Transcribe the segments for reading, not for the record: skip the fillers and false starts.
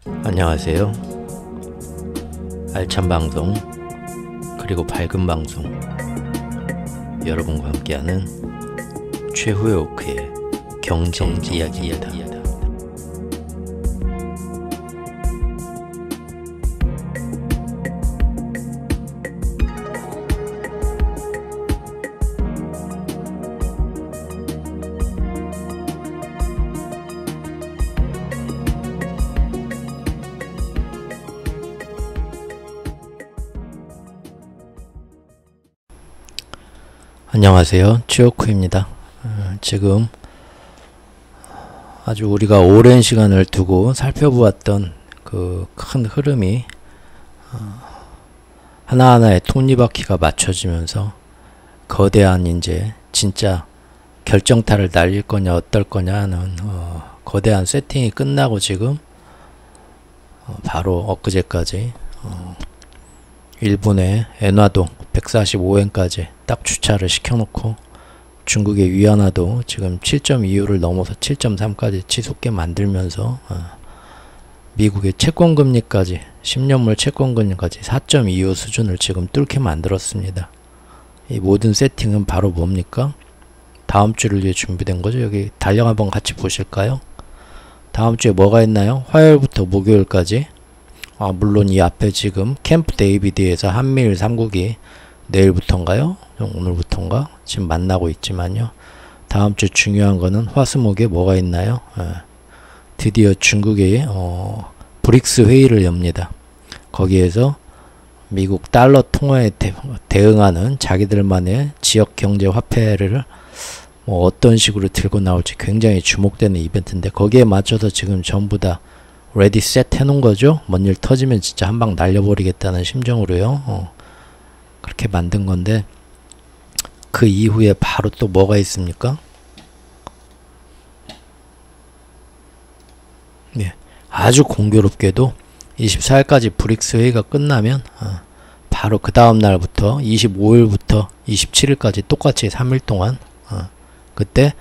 안녕하세요. 알찬 방송 그리고 밝은 방송 여러분과 함께하는 최후의 오크의 경제 이야기이다. 안녕하세요. 최오크입니다. 지금 아주 우리가 오랜 시간을 두고 살펴보았던 그 큰 흐름이 하나하나의 톱니바퀴가 맞춰지면서 거대한 이제 진짜 결정타를 날릴 거냐 어떨 거냐 하는 거대한 세팅이 끝나고 지금 바로 엊그제까지 일본의 엔화도 145엔까지 딱 주차를 시켜놓고 중국의 위안화도 지금 7.25를 넘어서 7.3까지 치솟게 만들면서 미국의 채권금리까지 10년물 채권금리까지 4.25 수준을 지금 뚫게 만들었습니다. 이 모든 세팅은 바로 뭡니까? 다음 주를 위해 준비된 거죠. 여기 달력 한번 같이 보실까요? 다음 주에 뭐가 있나요? 화요일부터 목요일까지 물론 이 앞에 지금 캠프 데이비드에서 한미일 3국이 내일부터인가요? 오늘부터인가? 지금 만나고 있지만요. 다음 주 중요한 거는 화수목에 뭐가 있나요? 드디어 중국의 브릭스 회의를 엽니다. 거기에서 미국 달러 통화에 대응하는 자기들만의 지역 경제 화폐를 뭐 어떤 식으로 들고 나올지 굉장히 주목되는 이벤트인데 거기에 맞춰서 지금 전부 다 레디 셋 해놓은 거죠. 뭔 일 터지면 진짜 한 방 날려버리겠다는 심정으로요. 그렇게 만든 건데 그 이후에 바로 또 뭐가 있습니까? 네, 아주 공교롭게도 24일까지 브릭스 회의가 끝나면 바로 그 다음 날부터 25일부터 27일까지 똑같이 3일 동안 그때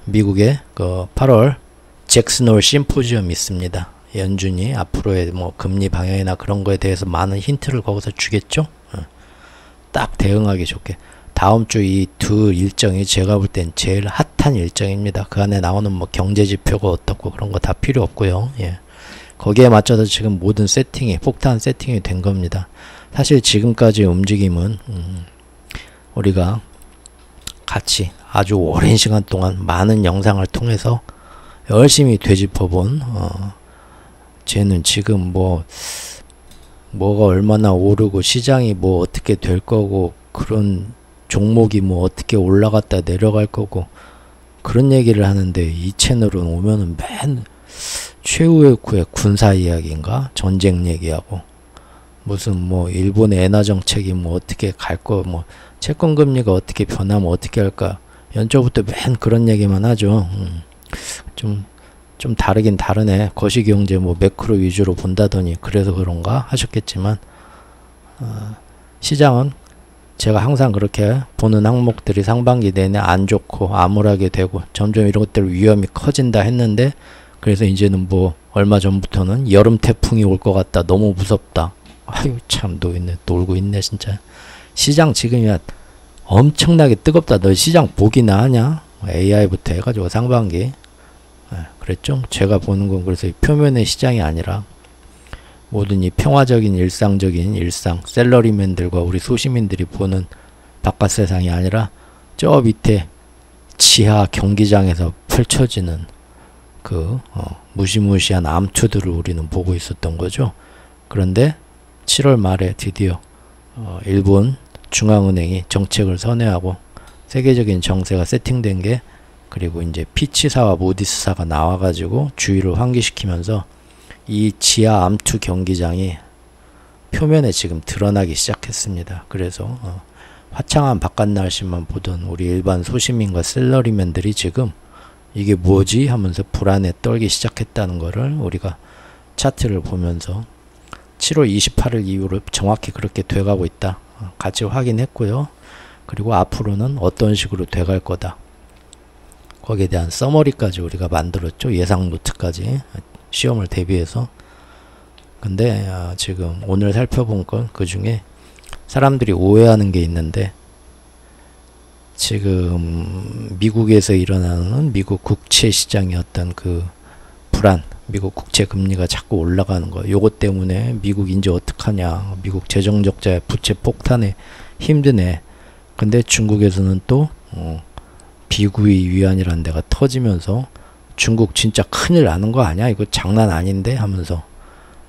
미국의 그 8월 잭슨홀 심포지엄이 있습니다. 연준이 앞으로의 뭐 금리 방향이나 그런 거에 대해서 많은 힌트를 거기서 주겠죠. 딱 대응하기 좋게 다음 주 이 두 일정이 제가 볼 땐 제일 핫한 일정입니다. 그 안에 나오는 뭐 경제지표가 어떻고 그런 거 다 필요 없고요. 예. 거기에 맞춰서 지금 모든 세팅이 폭탄 세팅이 된 겁니다. 사실 지금까지 움직임은 우리가 같이 아주 오랜 시간 동안 많은 영상을 통해서 열심히 되짚어본 쟤는 지금 뭐가 얼마나 오르고 시장이 뭐 어떻게 될 거고 그런 종목이 뭐 어떻게 올라갔다 내려갈 거고 그런 얘기를 하는데 이 채널은 오면은 맨 최후의 군사 이야기인가 전쟁 얘기하고 무슨 뭐 일본의 엔화 정책이 뭐 어떻게 갈 거 뭐 채권 금리가 어떻게 변하면 어떻게 할까 연초부터 맨 그런 얘기만 하죠. 좀 다르긴 다르네. 거시경제 뭐 매크로 위주로 본다더니 그래서 그런가 하셨겠지만 시장은 제가 항상 그렇게 보는 항목들이 상반기 내내 안 좋고 암울하게 되고 점점 이런 것들 위험이 커진다 했는데 그래서 이제는 뭐 얼마 전부터는 여름 태풍이 올 것 같다. 너무 무섭다. 아유 참 놀고 있네 진짜. 시장 지금이야 엄청나게 뜨겁다. 너 시장 보기나 하냐? AI부터 해가지고 상반기 그랬죠? 제가 보는 건 그래서 표면의 시장이 아니라 모든 이 평화적인 일상적인 일상 셀러리맨들과 우리 소시민들이 보는 바깥 세상이 아니라 저 밑에 지하 경기장에서 펼쳐지는 그 무시무시한 암투들을 우리는 보고 있었던 거죠. 그런데 7월 말에 드디어 일본 중앙은행이 정책을 선회하고 세계적인 정세가 세팅된 게 그리고 이제 피치사와 모디스사가 나와가지고 주의를 환기시키면서 이 지하 암투 경기장이 표면에 지금 드러나기 시작했습니다. 그래서 화창한 바깥 날씨만 보던 우리 일반 소시민과 셀러리맨들이 지금 이게 뭐지 하면서 불안에 떨기 시작했다는 거를 우리가 차트를 보면서 7월 28일 이후로 정확히 그렇게 돼가고 있다. 같이 확인했고요. 그리고 앞으로는 어떤 식으로 돼갈 거다. 거기에 대한 서머리까지 우리가 만들었죠. 예상 노트까지 시험을 대비해서 근데 지금 오늘 살펴본 건 그 중에 사람들이 오해하는 게 있는데, 지금 미국에서 일어나는 미국 국채 시장의 어떤 그 불안, 미국 국채 금리가 자꾸 올라가는 거, 요것 때문에 미국 이제 어떡하냐, 미국 재정적자 부채 폭탄에 힘드네. 근데 중국에서는 또 비구이 위안이라는 데가 터지면서 중국 진짜 큰일 나는 거 아니야? 이거 장난 아닌데? 하면서,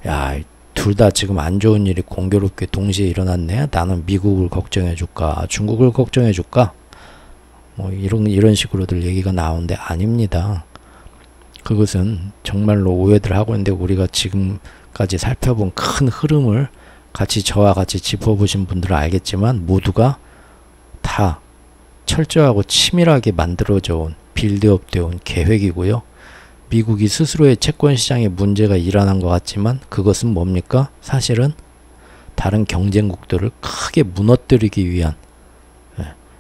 야, 둘 다 지금 안 좋은 일이 공교롭게 동시에 일어났네. 나는 미국을 걱정해 줄까? 중국을 걱정해 줄까? 뭐 이런 식으로들 얘기가 나오는데 아닙니다. 그것은 정말로 오해들 하고 있는데, 우리가 지금까지 살펴본 큰 흐름을 같이 저와 같이 짚어보신 분들은 알겠지만, 모두가 다 철저하고 치밀하게 만들어져 온, 빌드업 되어 온 계획이고요. 미국이 스스로의 채권 시장에 문제가 일어난 것 같지만, 그것은 뭡니까? 사실은 다른 경쟁국들을 크게 무너뜨리기 위한,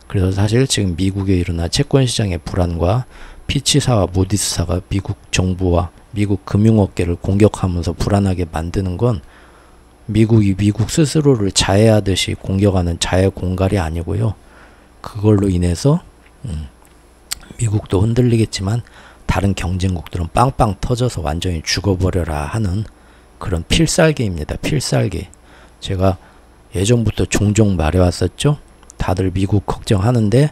그래서 사실 지금 미국에 일어난 채권 시장의 불안과 피치사와 모디스사가 미국 정부와 미국 금융업계를 공격하면서 불안하게 만드는 건, 미국이 미국 스스로를 자해하듯이 공격하는 자해 공갈이 아니고요. 그걸로 인해서 미국도 흔들리겠지만 다른 경쟁국들은 빵빵 터져서 완전히 죽어버려라 하는 그런 필살기입니다. 필살기. 제가 예전부터 종종 말해왔었죠. 다들 미국 걱정하는데,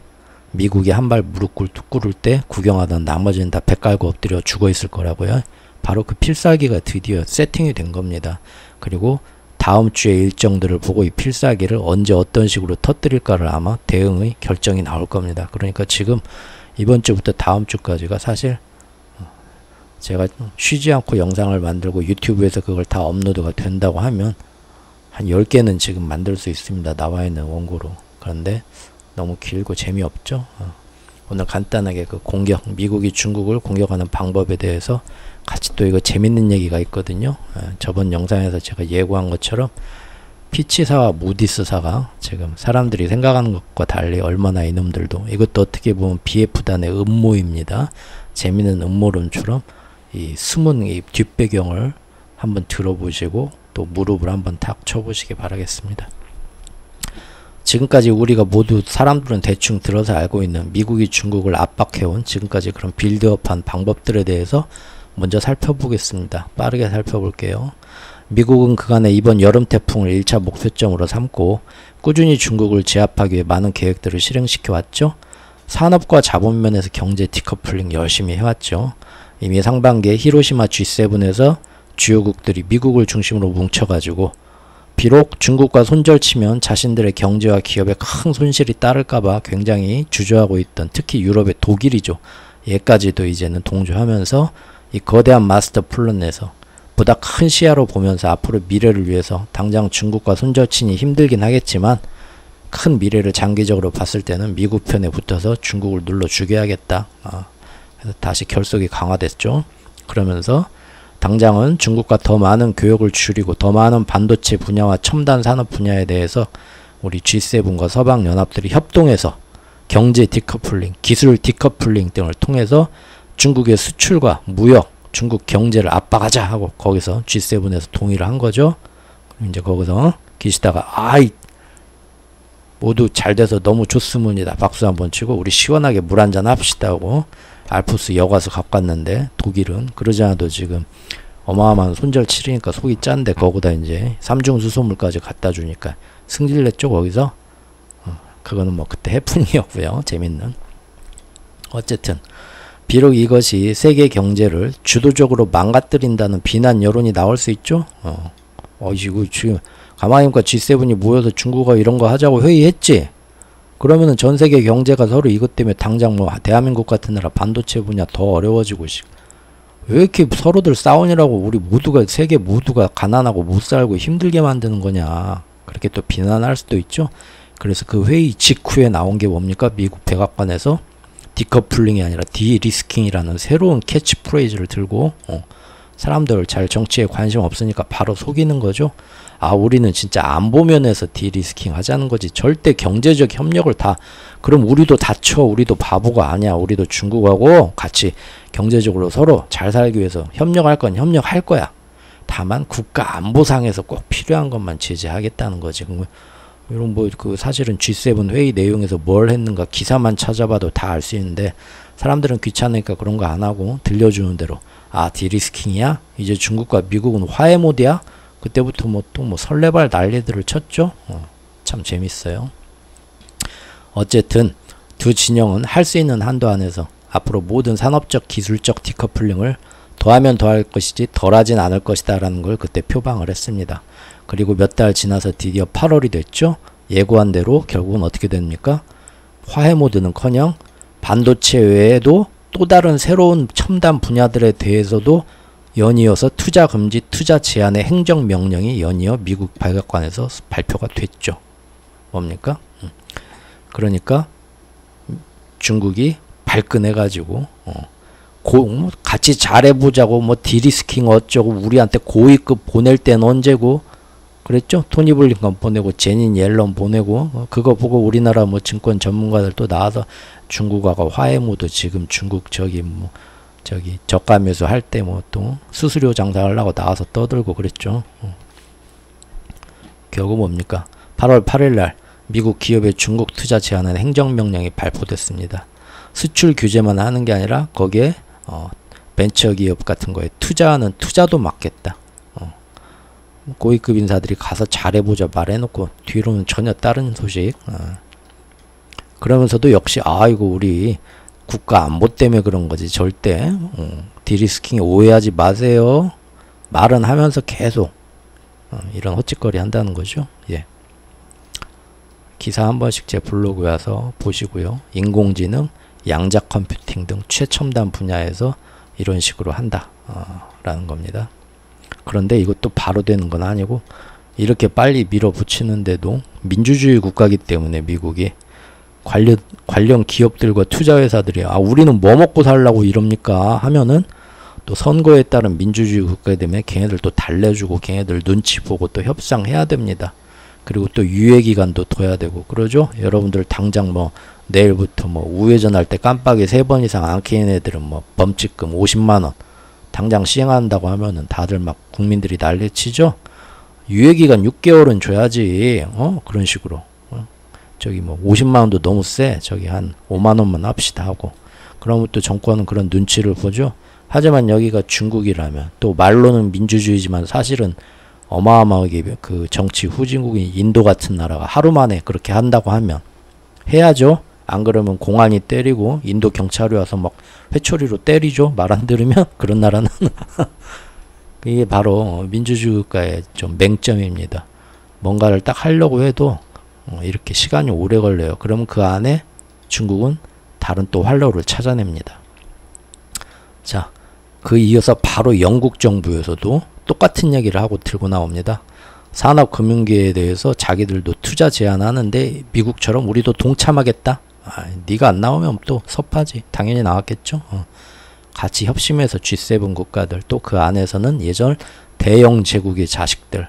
미국이 한 발 무릎 꿇을 때 구경하던 나머지는 다 배 깔고 엎드려 죽어 있을 거라고요. 바로 그 필살기가 드디어 세팅이 된 겁니다. 그리고 다음 주의 일정들을 보고 이 필살기를 언제 어떤 식으로 터뜨릴까를 아마 대응의 결정이 나올 겁니다. 그러니까 지금 이번 주부터 다음 주까지가 사실 제가 쉬지 않고 영상을 만들고 유튜브에서 그걸 다 업로드가 된다고 하면 한 10개는 지금 만들 수 있습니다. 나와 있는 원고로. 그런데 너무 길고 재미없죠. 오늘 간단하게 그 공격, 미국이 중국을 공격하는 방법에 대해서 같이 또 이거 재밌는 얘기가 있거든요. 저번 영상에서 제가 예고한 것처럼 피치사와 무디스사가 지금 사람들이 생각하는 것과 달리 얼마나 이놈들도, 이것도 어떻게 보면 BF단의 음모입니다. 재밌는 음모론처럼 이 숨은 이 뒷배경을 한번 들어보시고 또 무릎을 한번 탁 쳐보시기 바라겠습니다. 지금까지 우리가 모두 사람들은 대충 들어서 알고 있는 미국이 중국을 압박해온 지금까지 그런 빌드업한 방법들에 대해서 먼저 살펴보겠습니다. 빠르게 살펴볼게요. 미국은 그간의 이번 여름 태풍을 1차 목표점으로 삼고 꾸준히 중국을 제압하기 위해 많은 계획들을 실행시켜 왔죠. 산업과 자본면에서 경제 디커플링 열심히 해왔죠. 이미 상반기에 히로시마 G7에서 주요국들이 미국을 중심으로 뭉쳐가지고, 비록 중국과 손절치면 자신들의 경제와 기업에 큰 손실이 따를까봐 굉장히 주저하고 있던, 특히 유럽의 독일이죠. 얘까지도 이제는 동조하면서 이 거대한 마스터 플랜에서 보다 큰 시야로 보면서 앞으로 미래를 위해서, 당장 중국과 손절치니 힘들긴 하겠지만 큰 미래를 장기적으로 봤을 때는 미국 편에 붙어서 중국을 눌러 죽여야겠다. 그래서 다시 결속이 강화됐죠. 그러면서 당장은 중국과 더 많은 교역을 줄이고 더 많은 반도체 분야와 첨단 산업 분야에 대해서 우리 G7과 서방연합들이 협동해서 경제 디커플링, 기술 디커플링 등을 통해서 중국의 수출과 무역, 중국 경제를 압박하자 하고 거기서 G7에서 동의를 한 거죠. 이제 거기서 기시다가 아이 모두 잘 돼서 너무 좋습니다. 박수 한번 치고 우리 시원하게 물 한잔 합시다 하고 알프스 여과서 갖고 왔는데, 독일은 그러지 않아도 지금 어마어마한 손절 치르니까 속이 짠데 거기다 이제 삼중 수소물까지 갖다 주니까 승질냈죠. 거기서 그거는 뭐 그때 해프닝이었고요. 재밌는. 어쨌든 비록 이것이 세계 경제를 주도적으로 망가뜨린다는 비난 여론이 나올 수 있죠. 이거 지금 가만히 보니까 G7이 모여서 중국과 이런 거 하자고 회의했지. 그러면은 전 세계 경제가 서로 이것 때문에 당장 뭐 대한민국 같은 나라 반도체 분야 더 어려워지고, 왜 이렇게 서로들 싸우느라고 우리 모두가, 세계 모두가 가난하고 못 살고 힘들게 만드는 거냐, 그렇게 또 비난할 수도 있죠. 그래서 그 회의 직후에 나온 게 뭡니까? 미국 백악관에서 디커플링이 아니라 디리스킹이라는 새로운 캐치프레이즈를 들고 사람들 잘 정치에 관심 없으니까 바로 속이는 거죠. 우리는 진짜 안보면에서 디리스킹 하자는 거지. 절대 경제적 협력을 다, 그럼 우리도 다쳐. 우리도 바보가 아니야. 우리도 중국하고 같이 경제적으로 서로 잘 살기 위해서 협력할 건 협력할 거야. 다만 국가 안보상에서 꼭 필요한 것만 제재하겠다는 거지. 이런 그 사실은 G7 회의 내용에서 뭘 했는가 기사만 찾아봐도 다 알 수 있는데 사람들은 귀찮으니까 그런 거 안 하고 들려주는 대로 디리스킹이야? 이제 중국과 미국은 화해 모드야? 그때부터 또 설레발 난리들을 쳤죠. 참 재밌어요. 어쨌든 두 진영은 할 수 있는 한도 안에서 앞으로 모든 산업적 기술적 디커플링을 더하면 더할 것이지 덜하진 않을 것이다 라는 걸 그때 표방을 했습니다. 그리고 몇 달 지나서 드디어 8월이 됐죠. 예고한 대로 결국은 어떻게 됩니까? 화해 모드는커녕 반도체 외에도 또 다른 새로운 첨단 분야들에 대해서도 연이어서 투자 금지, 투자 제한의 행정명령이 연이어 미국 백악관에서 발표가 됐죠. 뭡니까? 그러니까 중국이 발끈해가지고 같이 잘해보자고 디리스킹 어쩌고 우리한테 고위급 보낼 땐 언제고 그랬죠? 토니 블링컨 보내고 제닌 옐런 보내고 그거 보고 우리나라 증권 전문가들 또 나와서 중국하고 화해 모드 지금 중국 저기 저가 매수 할 때 또 수수료 장사하려고 나와서 떠들고 그랬죠. 결국 뭡니까? 8월 8일날 미국 기업의 중국 투자 제한하는 행정명령이 발표됐습니다. 수출 규제만 하는 게 아니라 거기에 벤처기업 같은 거에 투자하는 투자도 막겠다. 고위급 인사들이 가서 잘해보자 말해놓고 뒤로는 전혀 다른 소식. 그러면서도 역시 이거 우리 국가 안보 때문에 그런 거지 절대 디리스킹에 오해하지 마세요. 말은 하면서 계속 이런 헛짓거리 한다는 거죠. 예. 기사 한 번씩 제 블로그에 와서 보시고요. 인공지능, 양자 컴퓨팅 등 최첨단 분야에서 이런 식으로 한다 라는 겁니다. 그런데 이것도 바로 되는 건 아니고 이렇게 빨리 밀어붙이는데도 민주주의 국가이기 때문에 미국이 관련 기업들과 투자회사들이 우리는 뭐 먹고 살라고 이럽니까 하면은 또 선거에 따른 민주주의 국가에 되면 걔네들 또 달래주고 걔네들 눈치 보고 또 협상해야 됩니다. 그리고 또 유예기간도 둬야 되고 그러죠. 여러분들 당장 내일부터 우회전할 때 깜빡이 3번 이상 안 켜는 애들은 범칙금 50만원 당장 시행한다고 하면은 다들 국민들이 난리치죠. 유예기간 6개월은 줘야지. 그런 식으로. 저기 50만원도 너무 세. 저기 한 5만원만 합시다 하고. 그러면 또 정권은 그런 눈치를 보죠. 하지만 여기가 중국이라면 또 말로는 민주주의지만 사실은 어마어마하게 그 정치 후진국인 인도 같은 나라가 하루 만에 그렇게 한다고 하면 해야죠. 안 그러면 공안이 때리고 인도 경찰이 와서 회초리로 때리죠. 말 안 들으면 그런 나라는 이게 바로 민주주의 국가의 좀 맹점입니다. 뭔가를 딱 하려고 해도 이렇게 시간이 오래 걸려요. 그러면 그 안에 중국은 다른 또 활로를 찾아냅니다. 자, 그 이어서 바로 영국 정부에서도 똑같은 얘기를 하고 들고 나옵니다. 산업금융계에 대해서 자기들도 투자 제한하는데 미국처럼 우리도 동참하겠다. 네가 안 나오면 또 섭하지. 당연히 나왔겠죠. 같이 협심해서 G7 국가들 또 그 안에서는 예전 대영 제국의 자식들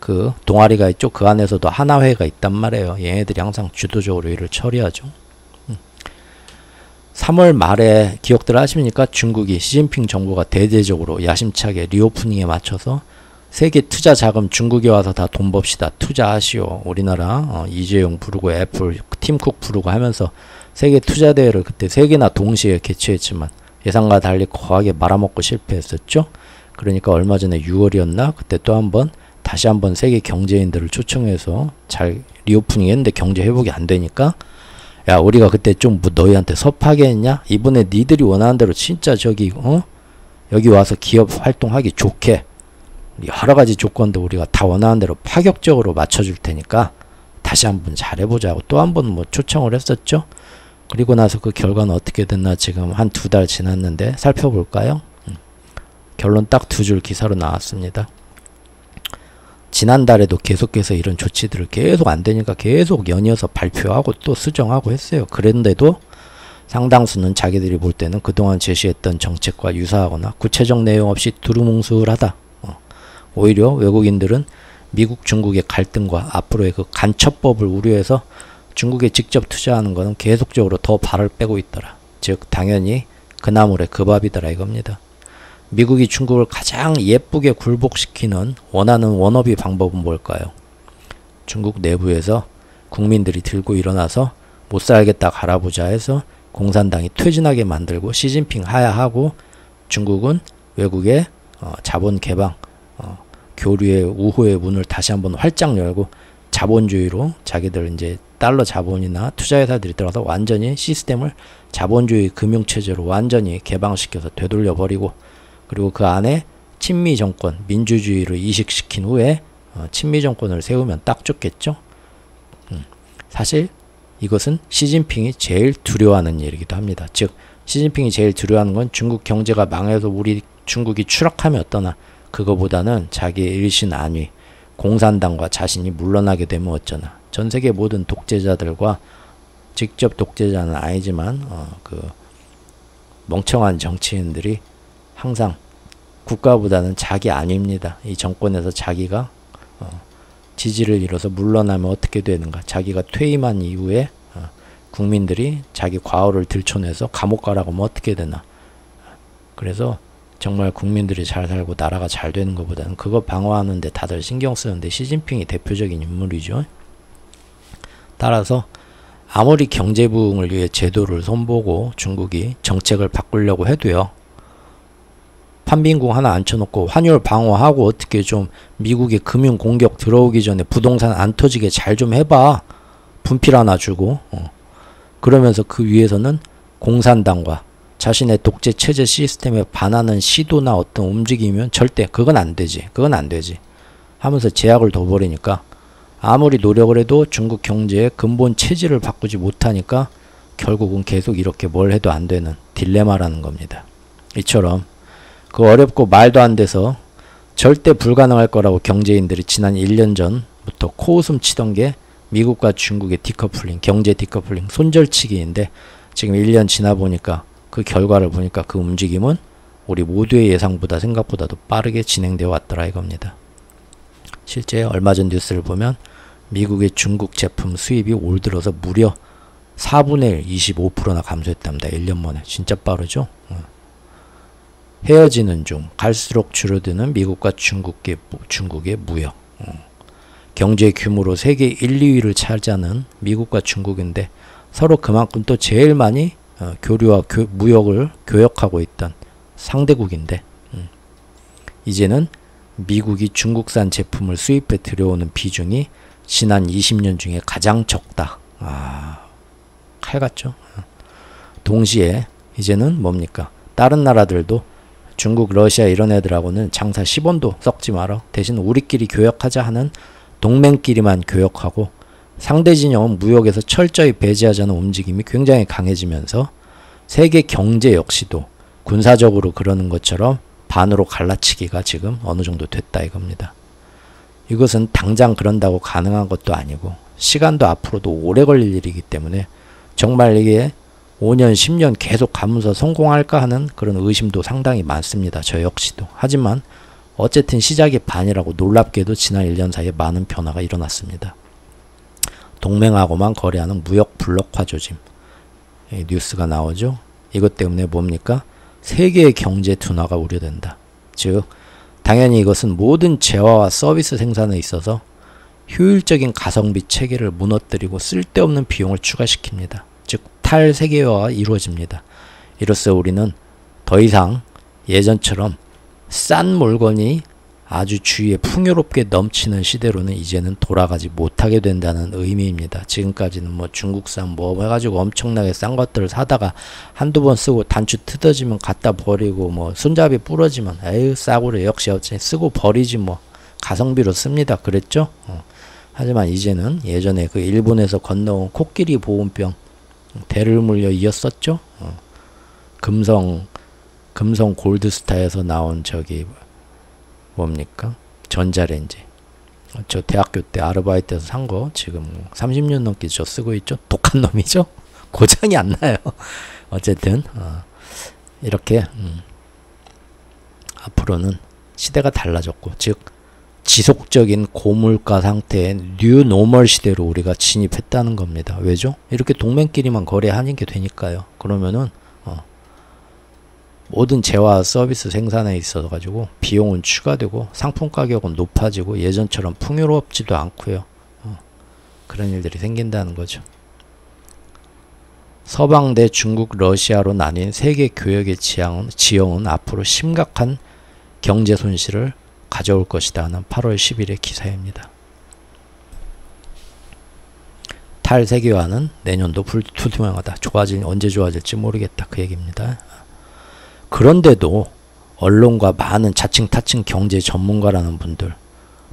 그 동아리가 있죠. 그 안에서도 하나회가 있단 말이에요. 얘네들이 항상 주도적으로 일을 처리하죠. 3월 말에 기억들 하십니까? 중국이 시진핑 정부가 대대적으로 야심차게 리오프닝에 맞춰서 세계 투자 자금 중국에 와서 다 돈 법시다. 투자하시오. 우리나라 이재용 부르고 애플 팀쿡 부르고 하면서 세계 투자 대회를 그때 3개나 동시에 개최했지만 예상과 달리 거하게 말아먹고 실패했었죠. 그러니까 얼마 전에 6월이었나? 그때 또 한번 다시 한번 세계 경제인들을 초청해서 잘 리오프닝 했는데 경제 회복이 안 되니까 야 우리가 그때 좀 너희한테 섭하게 했냐? 이번에 니들이 원하는 대로 진짜 저기 여기 와서 기업 활동하기 좋게 여러가지 조건도 우리가 다 원하는 대로 파격적으로 맞춰줄 테니까 다시 한번 잘해보자고 또 한번 초청을 했었죠. 그리고 나서 그 결과는 어떻게 됐나 지금 한 2달 지났는데 살펴볼까요? 결론 딱 2줄 기사로 나왔습니다. 지난달에도 계속해서 이런 조치들을 계속 안 되니까 계속 연이어서 발표하고 또 수정하고 했어요. 그런데도 상당수는 자기들이 볼 때는 그동안 제시했던 정책과 유사하거나 구체적 내용 없이 두루뭉술하다. 오히려 외국인들은 미국, 중국의 갈등과 앞으로의 그 간첩법을 우려해서 중국에 직접 투자하는 것은 계속적으로 더 발을 빼고 있더라. 즉 당연히 그 나물에 그 밥이더라 이겁니다. 미국이 중국을 가장 예쁘게 굴복시키는 원하는 워너비 방법은 뭘까요? 중국 내부에서 국민들이 들고 일어나서 못 살겠다 가라보자 해서 공산당이 퇴진하게 만들고 시진핑 하야하고 중국은 외국의 자본 개방, 교류의 우호의 문을 다시 한번 활짝 열고 자본주의로 자기들 이제 달러 자본이나 투자회사들이 들어가서 완전히 시스템을 자본주의 금융체제로 완전히 개방시켜서 되돌려버리고, 그리고 그 안에 친미 정권, 민주주의를 이식시킨 후에 친미 정권을 세우면 딱 좋겠죠. 사실 이것은 시진핑이 제일 두려워하는 일이기도 합니다. 즉 시진핑이 제일 두려워하는 건 중국 경제가 망해서 우리 중국이 추락하면 어떠나, 그거보다는 자기의 일신 안위, 공산당과 자신이 물러나게 되면 어쩌나. 전 세계 모든 독재자들과, 직접 독재자는 아니지만 그 멍청한 정치인들이 항상 국가보다는 자기 안위입니다. 이 정권에서 자기가 지지를 잃어서 물러나면 어떻게 되는가. 자기가 퇴임한 이후에 국민들이 자기 과오를 들춰내서 감옥 가라고 하면 어떻게 되나. 그래서 정말 국민들이 잘 살고 나라가 잘 되는 것보다는 그거 방어하는데 다들 신경 쓰는데 시진핑이 대표적인 인물이죠. 따라서 아무리 경제 부흥을 위해 제도를 손보고 중국이 정책을 바꾸려고 해도요, 판빈궁 하나 앉혀놓고 환율 방어하고 어떻게 좀 미국의 금융 공격 들어오기 전에 부동산 안 터지게 잘 좀 해봐. 분필 하나 주고. 그러면서 그 위에서는 공산당과 자신의 독재 체제 시스템에 반하는 시도나 어떤 움직임이면 절대 그건 안 되지. 그건 안 되지. 하면서 제약을 둬버리니까 아무리 노력을 해도 중국 경제의 근본 체질을 바꾸지 못하니까 결국은 계속 이렇게 뭘 해도 안 되는 딜레마라는 겁니다. 이처럼 그 어렵고 말도 안 돼서 절대 불가능할 거라고 경제인들이 지난 1년 전부터 코웃음 치던 게 미국과 중국의 디커플링, 경제 디커플링, 손절치기인데 지금 1년 지나 보니까 그 결과를 보니까 그 움직임은 우리 모두의 예상보다 생각보다도 빠르게 진행되어 왔더라 이겁니다. 실제 얼마 전 뉴스를 보면 미국의 중국 제품 수입이 올 들어서 무려 4분의 1, 25%나 감소했답니다. 1년 만에. 진짜 빠르죠? 헤어지는 중 갈수록 줄어드는 미국과 중국의 무역. 경제 규모로 세계 1, 2위를 차지하는 미국과 중국인데 서로 그만큼 또 제일 많이 교류와 무역을 교역하고 있던 상대국인데 이제는 미국이 중국산 제품을 수입해 들여오는 비중이 지난 20년 중에 가장 적다. 칼 같죠? 동시에 이제는 뭡니까? 다른 나라들도 중국, 러시아 이런 애들하고는 장사 10원도 썩지 마라. 대신 우리끼리 교역하자 하는 동맹끼리만 교역하고 상대 진영은 무역에서 철저히 배제하자는 움직임이 굉장히 강해지면서 세계 경제 역시도 군사적으로 그러는 것처럼 반으로 갈라치기가 지금 어느 정도 됐다 이겁니다. 이것은 당장 그런다고 가능한 것도 아니고 시간도 앞으로도 오래 걸릴 일이기 때문에 정말 이게 5년, 10년 계속 가면서 성공할까 하는 그런 의심도 상당히 많습니다. 저 역시도. 하지만 어쨌든 시작이 반이라고 놀랍게도 지난 1년 사이에 많은 변화가 일어났습니다. 동맹하고만 거래하는 무역 블록화 조짐. 뉴스가 나오죠. 이것 때문에 뭡니까? 세계의 경제 둔화가 우려된다. 즉 당연히 이것은 모든 재화와 서비스 생산에 있어서 효율적인 가성비 체계를 무너뜨리고 쓸데없는 비용을 추가시킵니다. 즉 탈세계화가 이루어집니다. 이로써 우리는 더 이상 예전처럼 싼 물건이 아주 주위에 풍요롭게 넘치는 시대로는 이제는 돌아가지 못하게 된다는 의미입니다. 지금까지는 뭐 중국산 뭐 해가지고 엄청나게 싼 것들을 사다가 한두 번 쓰고 단추 뜯어지면 갖다 버리고 뭐 손잡이 부러지면 에휴 싸구려 역시 어째 쓰고 버리지 뭐 가성비로 씁니다. 그랬죠? 하지만 이제는 예전에 그 일본에서 건너온 코끼리 보온병 대를 물려 이었었죠? 금성 골드스타에서 나온 저기 뭡니까? 전자레인지. 저 대학교 때 아르바이트에서 산 거 지금 30년 넘게 저 쓰고 있죠? 독한 놈이죠? 고장이 안 나요. 어쨌든 이렇게 앞으로는 시대가 달라졌고 즉 지속적인 고물가 상태의 뉴 노멀 시대로 우리가 진입했다는 겁니다. 왜죠? 이렇게 동맹끼리만 거래하는 게 되니까요. 그러면은 모든 재화 서비스 생산에 있어서 가지고 비용은 추가되고 상품 가격은 높아지고 예전처럼 풍요롭지도 않고요. 그런 일들이 생긴다는 거죠. 서방 대 중국, 러시아로 나뉜 세계 교역의 지형은 앞으로 심각한 경제 손실을 가져올 것이다 하는 8월 10일의 기사입니다. 탈세계화는 내년도 불투명하다. 언제 좋아질지 모르겠다. 그 얘기입니다. 그런데도 언론과 많은 자칭 타칭 경제 전문가라는 분들,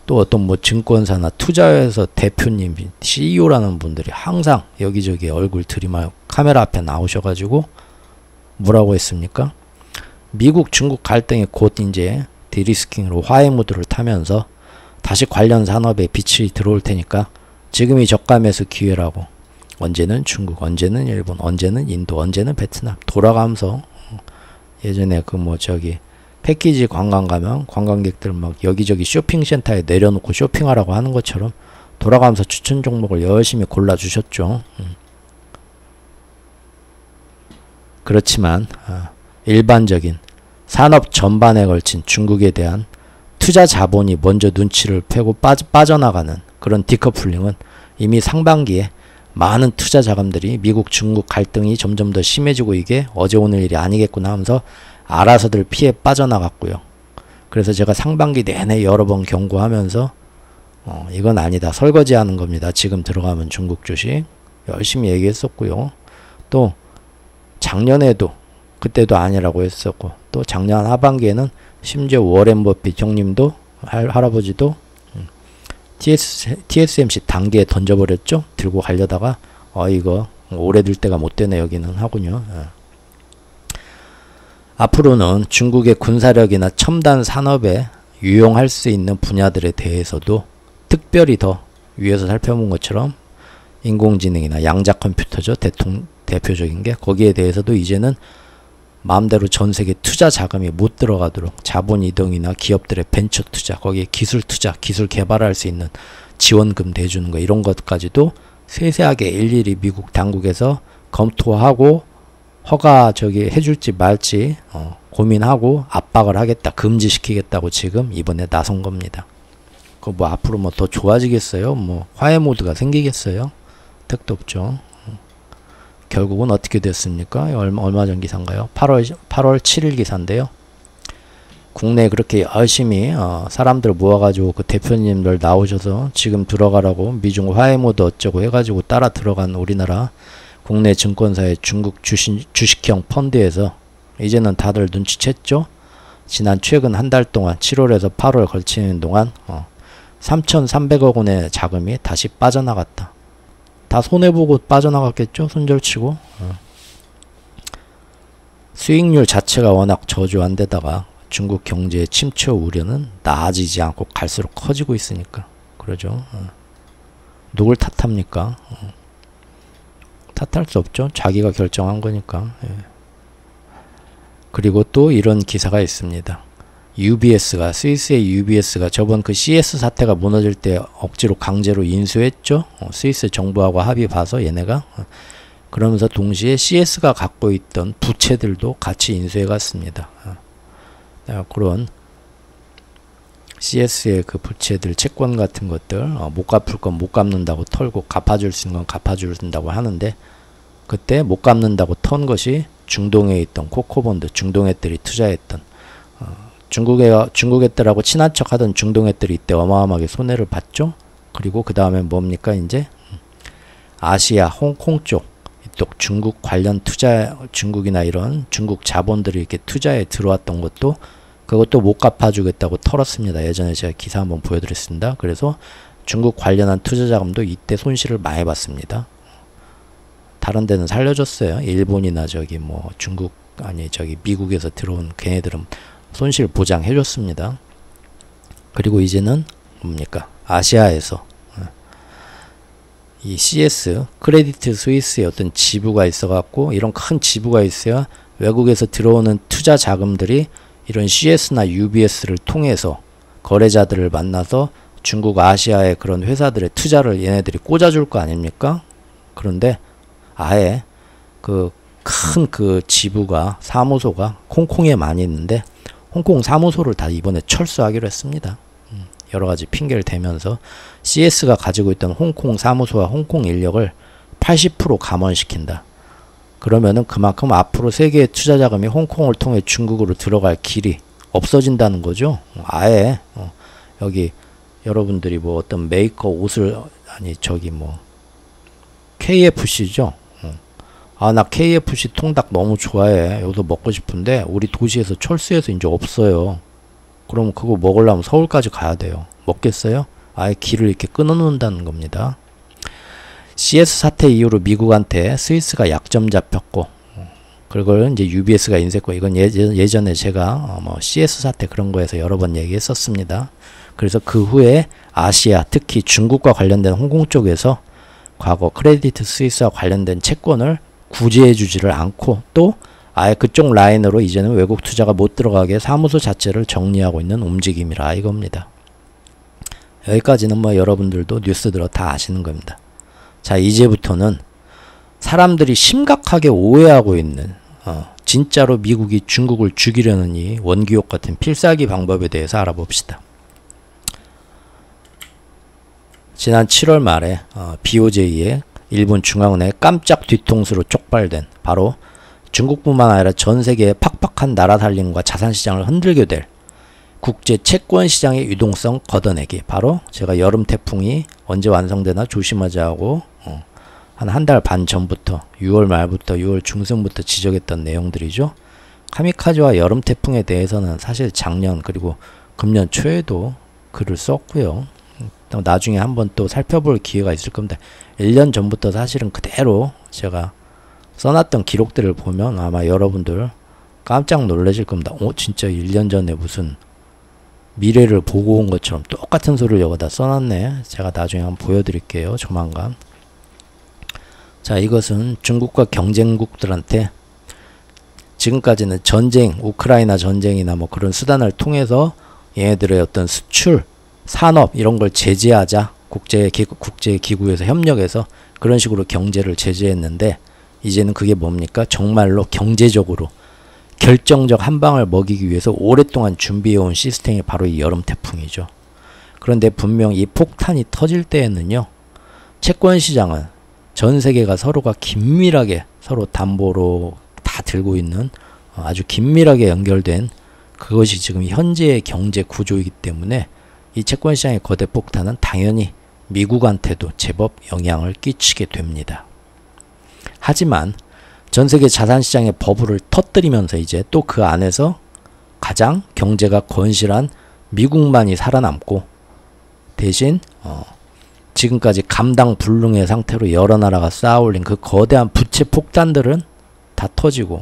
또 어떤 뭐 증권사나 투자회사 대표님, CEO라는 분들이 항상 여기저기 얼굴 들이마요 카메라 앞에 나오셔가지고 뭐라고 했습니까? 미국 중국 갈등이 곧 이제 디리스킹으로 화해 무드를 타면서 다시 관련 산업에 빛이 들어올 테니까 지금이 저가 매수 기회라고. 언제는 중국, 언제는 일본, 언제는 인도, 언제는 베트남 돌아가면서 예전에 그 뭐 저기 패키지 관광 가면 관광객들 막 여기저기 쇼핑센터에 내려놓고 쇼핑하라고 하는 것처럼 돌아가면서 추천 종목을 열심히 골라주셨죠. 그렇지만 일반적인 산업 전반에 걸친 중국에 대한 투자 자본이 먼저 눈치를 패고 빠져나가는 그런 디커플링은 이미 상반기에 많은 투자 자금들이 미국 중국 갈등이 점점 더 심해지고 이게 어제 오늘 일이 아니겠구나 하면서 알아서들 피해 빠져나갔고요. 그래서 제가 상반기 내내 여러 번 경고하면서 이건 아니다. 설거지하는 겁니다. 지금 들어가면 중국 주식 열심히 얘기했었고요. 또 작년에도 그때도 아니라고 했었고 또 작년 하반기에는 심지어 워렌 버핏 형님도 할아버지도 TSMC 단계에 던져버렸죠. 들고 가려다가 이거 오래 들 때가 못 되네 여기는 하군요. 앞으로는 중국의 군사력이나 첨단 산업에 유용할 수 있는 분야들에 대해서도 특별히 더 위에서 살펴본 것처럼 인공지능이나 양자 컴퓨터죠. 대표적인 게 거기에 대해서도 이제는 마음대로 전 세계 투자 자금이 못 들어가도록 자본 이동이나 기업들의 벤처 투자, 거기에 기술 투자, 기술 개발할 수 있는 지원금 대주는 거 이런 것까지도 세세하게 일일이 미국 당국에서 검토하고 허가 해줄지 말지 고민하고 압박을 하겠다, 금지시키겠다고 지금 이번에 나선 겁니다. 그 뭐 앞으로 뭐 더 좋아지겠어요? 뭐 화해 모드가 생기겠어요? 택도 없죠. 결국은 어떻게 됐습니까? 얼마 전 기사인가요? 8월 7일 기사인데요. 국내에 그렇게 열심히 사람들 모아가지고 그 대표님들 나오셔서 지금 들어가라고 미중 화해 모드 어쩌고 해가지고 따라 들어간 우리나라 국내 증권사의 중국 주식형 펀드에서 이제는 다들 눈치챘죠? 지난 최근 한 달 동안 7월에서 8월 걸치는 동안 3,300억 원의 자금이 다시 빠져나갔다. 다 손해보고 빠져나갔겠죠? 손절치고. 수익률 자체가 워낙 저조한데다가 중국 경제의 침체 우려는 나아지지 않고 갈수록 커지고 있으니까 그러죠. 누굴 탓합니까? 탓할 수 없죠. 자기가 결정한 거니까. 그리고 또 이런 기사가 있습니다. UBS가 스위스의 UBS가 저번 그 CS 사태가 무너질 때 억지로 강제로 인수했죠. 스위스 정부하고 합의 봐서 얘네가 그러면서 동시에 CS가 갖고 있던 부채들도 같이 인수해 갔습니다. 그런 CS의 그 부채들 채권 같은 것들 못 갚을 건 못 갚는다고 털고 갚아줄 수 있는 건 갚아준다고 하는데 그때 못 갚는다고 턴 것이 중동에 있던 코코본드 중동애들이 투자했던 중국 애들하고 친한 척 하던 중동 애들이 이때 어마어마하게 손해를 봤죠. 그리고 그 다음에 뭡니까 이제 아시아 홍콩 쪽 이쪽 중국 관련 투자 중국이나 이런 중국 자본들이 이렇게 투자에 들어왔던 것도 그것도 못 갚아주겠다고 털었습니다. 예전에 제가 기사 한번 보여드렸습니다. 그래서 중국 관련한 투자 자금도 이때 손실을 많이 봤습니다. 다른 데는 살려줬어요. 일본이나 뭐 중국 미국에서 들어온 걔네들은 손실 보장해줬습니다. 그리고 이제는 뭡니까? 아시아에서 이 CS 크레디트 스위스의 어떤 지부가 있어갖고 이런 큰 지부가 있어야 외국에서 들어오는 투자 자금들이 이런 CS나 UBS를 통해서 거래자들을 만나서 중국 아시아의 그런 회사들의 투자를 얘네들이 꽂아줄 거 아닙니까? 그런데 아예 그 큰 그 지부가 사무소가 홍콩에 많이 있는데 홍콩 사무소를 다 이번에 철수하기로 했습니다. 여러 가지 핑계를 대면서 CS가 가지고 있던 홍콩 사무소와 홍콩 인력을 80% 감원시킨다. 그러면은 그만큼 앞으로 세계의 투자 자금이 홍콩을 통해 중국으로 들어갈 길이 없어진다는 거죠. 아예 여기 여러분들이 뭐 어떤 메이커 옷을 아니 저기 뭐 KFC죠. 아, 나 KFC 통닭 너무 좋아해. 여기서 먹고 싶은데 우리 도시에서 철수해서 이제 없어요. 그럼 그거 먹으려면 서울까지 가야 돼요. 먹겠어요? 아예 길을 이렇게 끊어놓는다는 겁니다. CS 사태 이후로 미국한테 스위스가 약점 잡혔고 그걸 이제 UBS가 인수했고 이건 예전에 제가 뭐 CS 사태 그런 거에서 여러 번 얘기했었습니다. 그래서 그 후에 아시아 특히 중국과 관련된 홍콩 쪽에서 과거 크레디트 스위스와 관련된 채권을 구제해 주지를 않고 또 아예 그쪽 라인으로 이제는 외국 투자가 못 들어가게 사무소 자체를 정리하고 있는 움직임이라 이겁니다. 여기까지는 뭐 여러분들도 뉴스 들어 다 아시는 겁니다. 자, 이제부터는 사람들이 심각하게 오해하고 있는 진짜로 미국이 중국을 죽이려는 이 원기옥 같은 필살기 방법에 대해서 알아봅시다. 지난 7월 말에 BOJ의 일본 중앙은행 깜짝 뒤통수로 쪽발된 바로 중국뿐만 아니라 전 세계의 팍팍한 나라 살림과 자산시장을 흔들게 될 국제 채권시장의 유동성 걷어내기, 바로 제가 여름 태풍이 언제 완성되나 조심하자고 한 달 반 전부터 6월 말부터 6월 중순부터 지적했던 내용들이죠. 카미카즈와 여름 태풍에 대해서는 사실 작년 그리고 금년 초에도 글을 썼고요. 나중에 한번 또 살펴볼 기회가 있을 겁니다. 1년 전부터 사실은 그대로 제가 써놨던 기록들을 보면 아마 여러분들 깜짝 놀라실 겁니다. 진짜 1년 전에 무슨 미래를 보고 온 것처럼 똑같은 소리를 여기다 써놨네. 제가 나중에 한번 보여드릴게요. 조만간. 자, 이것은 중국과 경쟁국들한테 지금까지는 전쟁, 우크라이나 전쟁이나 뭐 그런 수단을 통해서 얘네들의 어떤 수출, 산업 이런 걸 제재하자 국제기구에서 협력해서 그런 식으로 경제를 제재했는데 이제는 그게 뭡니까? 정말로 경제적으로 결정적 한 방을 먹이기 위해서 오랫동안 준비해온 시스템이 바로 이 여름 태풍이죠. 그런데 분명 이 폭탄이 터질 때에는요, 채권시장은 전 세계가 서로가 긴밀하게 서로 담보로 다 들고 있는 아주 긴밀하게 연결된 그것이 지금 현재의 경제 구조이기 때문에 이 채권시장의 거대 폭탄은 당연히 미국한테도 제법 영향을 끼치게 됩니다. 하지만 전세계 자산시장의 버블을 터뜨리면서 이제 또 그 안에서 가장 경제가 건실한 미국만이 살아남고 대신 지금까지 감당 불능의 상태로 여러 나라가 쌓아올린 그 거대한 부채 폭탄들은 다 터지고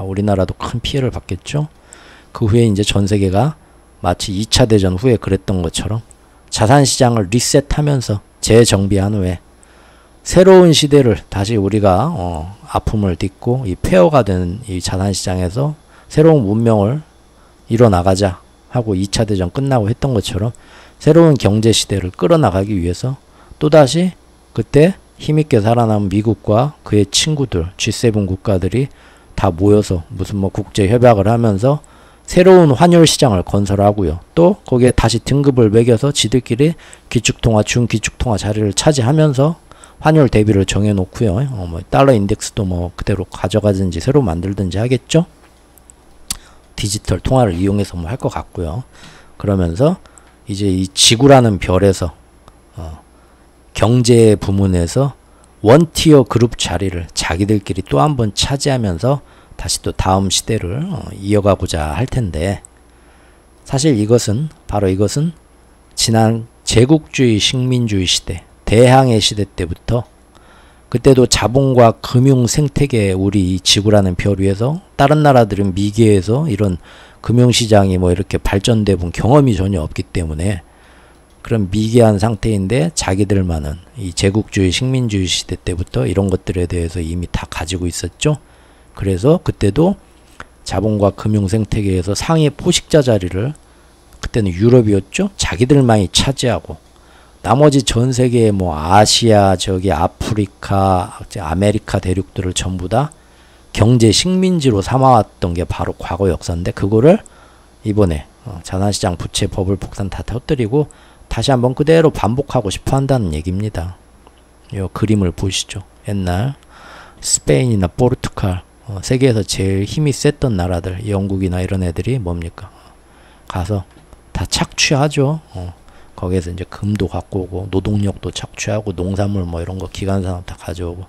우리나라도 큰 피해를 받겠죠. 그 후에 이제 전세계가 마치 2차 대전 후에 그랬던 것처럼 자산시장을 리셋하면서 재정비한 후에 새로운 시대를 다시 우리가 아픔을 딛고 이 폐허가 된 이 자산시장에서 새로운 문명을 이뤄나가자 하고 2차 대전 끝나고 했던 것처럼 새로운 경제시대를 끌어나가기 위해서 또다시 그때 힘있게 살아남은 미국과 그의 친구들 G7 국가들이 다 모여서 무슨 뭐 국제협약을 하면서 새로운 환율시장을 건설하고요. 또 거기에 다시 등급을 매겨서 지들끼리 기축통화, 중기축통화 자리를 차지하면서 환율 대비를 정해놓고요. 뭐 달러 인덱스도 뭐 그대로 가져가든지 새로 만들든지 하겠죠. 디지털 통화를 이용해서 뭐 할 것 같고요. 그러면서 이제 이 지구라는 별에서 경제 부문에서 원티어 그룹 자리를 자기들끼리 또 한 번 차지하면서 다시 또 다음 시대를 이어가고자 할 텐데, 사실 이것은 바로 이것은 지난 제국주의 식민주의 시대 대항해 시대 때부터 그때도 자본과 금융 생태계 우리 이 지구라는 별 위에서 다른 나라들은 미개에서 이런 금융시장이 뭐 이렇게 발전돼 본 경험이 전혀 없기 때문에 그런 미개한 상태인데 자기들만은 이 제국주의 식민주의 시대 때부터 이런 것들에 대해서 이미 다 가지고 있었죠. 그래서 그때도 자본과 금융 생태계에서 상위 포식자 자리를 그때는 유럽이었죠. 자기들만이 차지하고 나머지 전 세계의 뭐 아시아, 저기 아프리카, 아메리카 대륙들을 전부 다 경제 식민지로 삼아왔던 게 바로 과거 역사인데 그거를 이번에 자산시장 부채 버블 폭탄 다 터뜨리고 다시 한번 그대로 반복하고 싶어 한다는 얘기입니다. 이 그림을 보시죠. 옛날 스페인이나 포르투갈 세계에서 제일 힘이 셌던 나라들 영국이나 이런 애들이 뭡니까? 가서 다 착취하죠. 거기에서 이제 금도 갖고 오고 노동력도 착취하고 농산물 뭐 이런 거 기간산업 다 가져오고.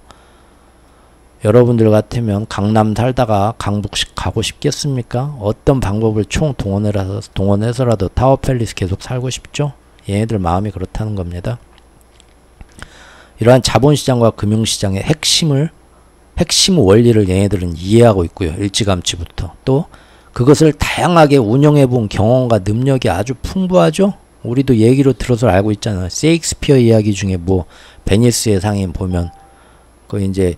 여러분들 같으면 강남 살다가 강북 가고 싶겠습니까? 어떤 방법을 총 동원해서라도 타워팰리스 계속 살고 싶죠? 얘네들 마음이 그렇다는 겁니다. 이러한 자본시장과 금융시장의 핵심 원리를 얘네들은 이해하고 있고요. 일찌감치부터. 또 그것을 다양하게 운영해본 경험과 능력이 아주 풍부하죠. 우리도 얘기로 들어서 알고 있잖아요. 세익스피어 이야기 중에 뭐 베니스의 상인 보면 그 이제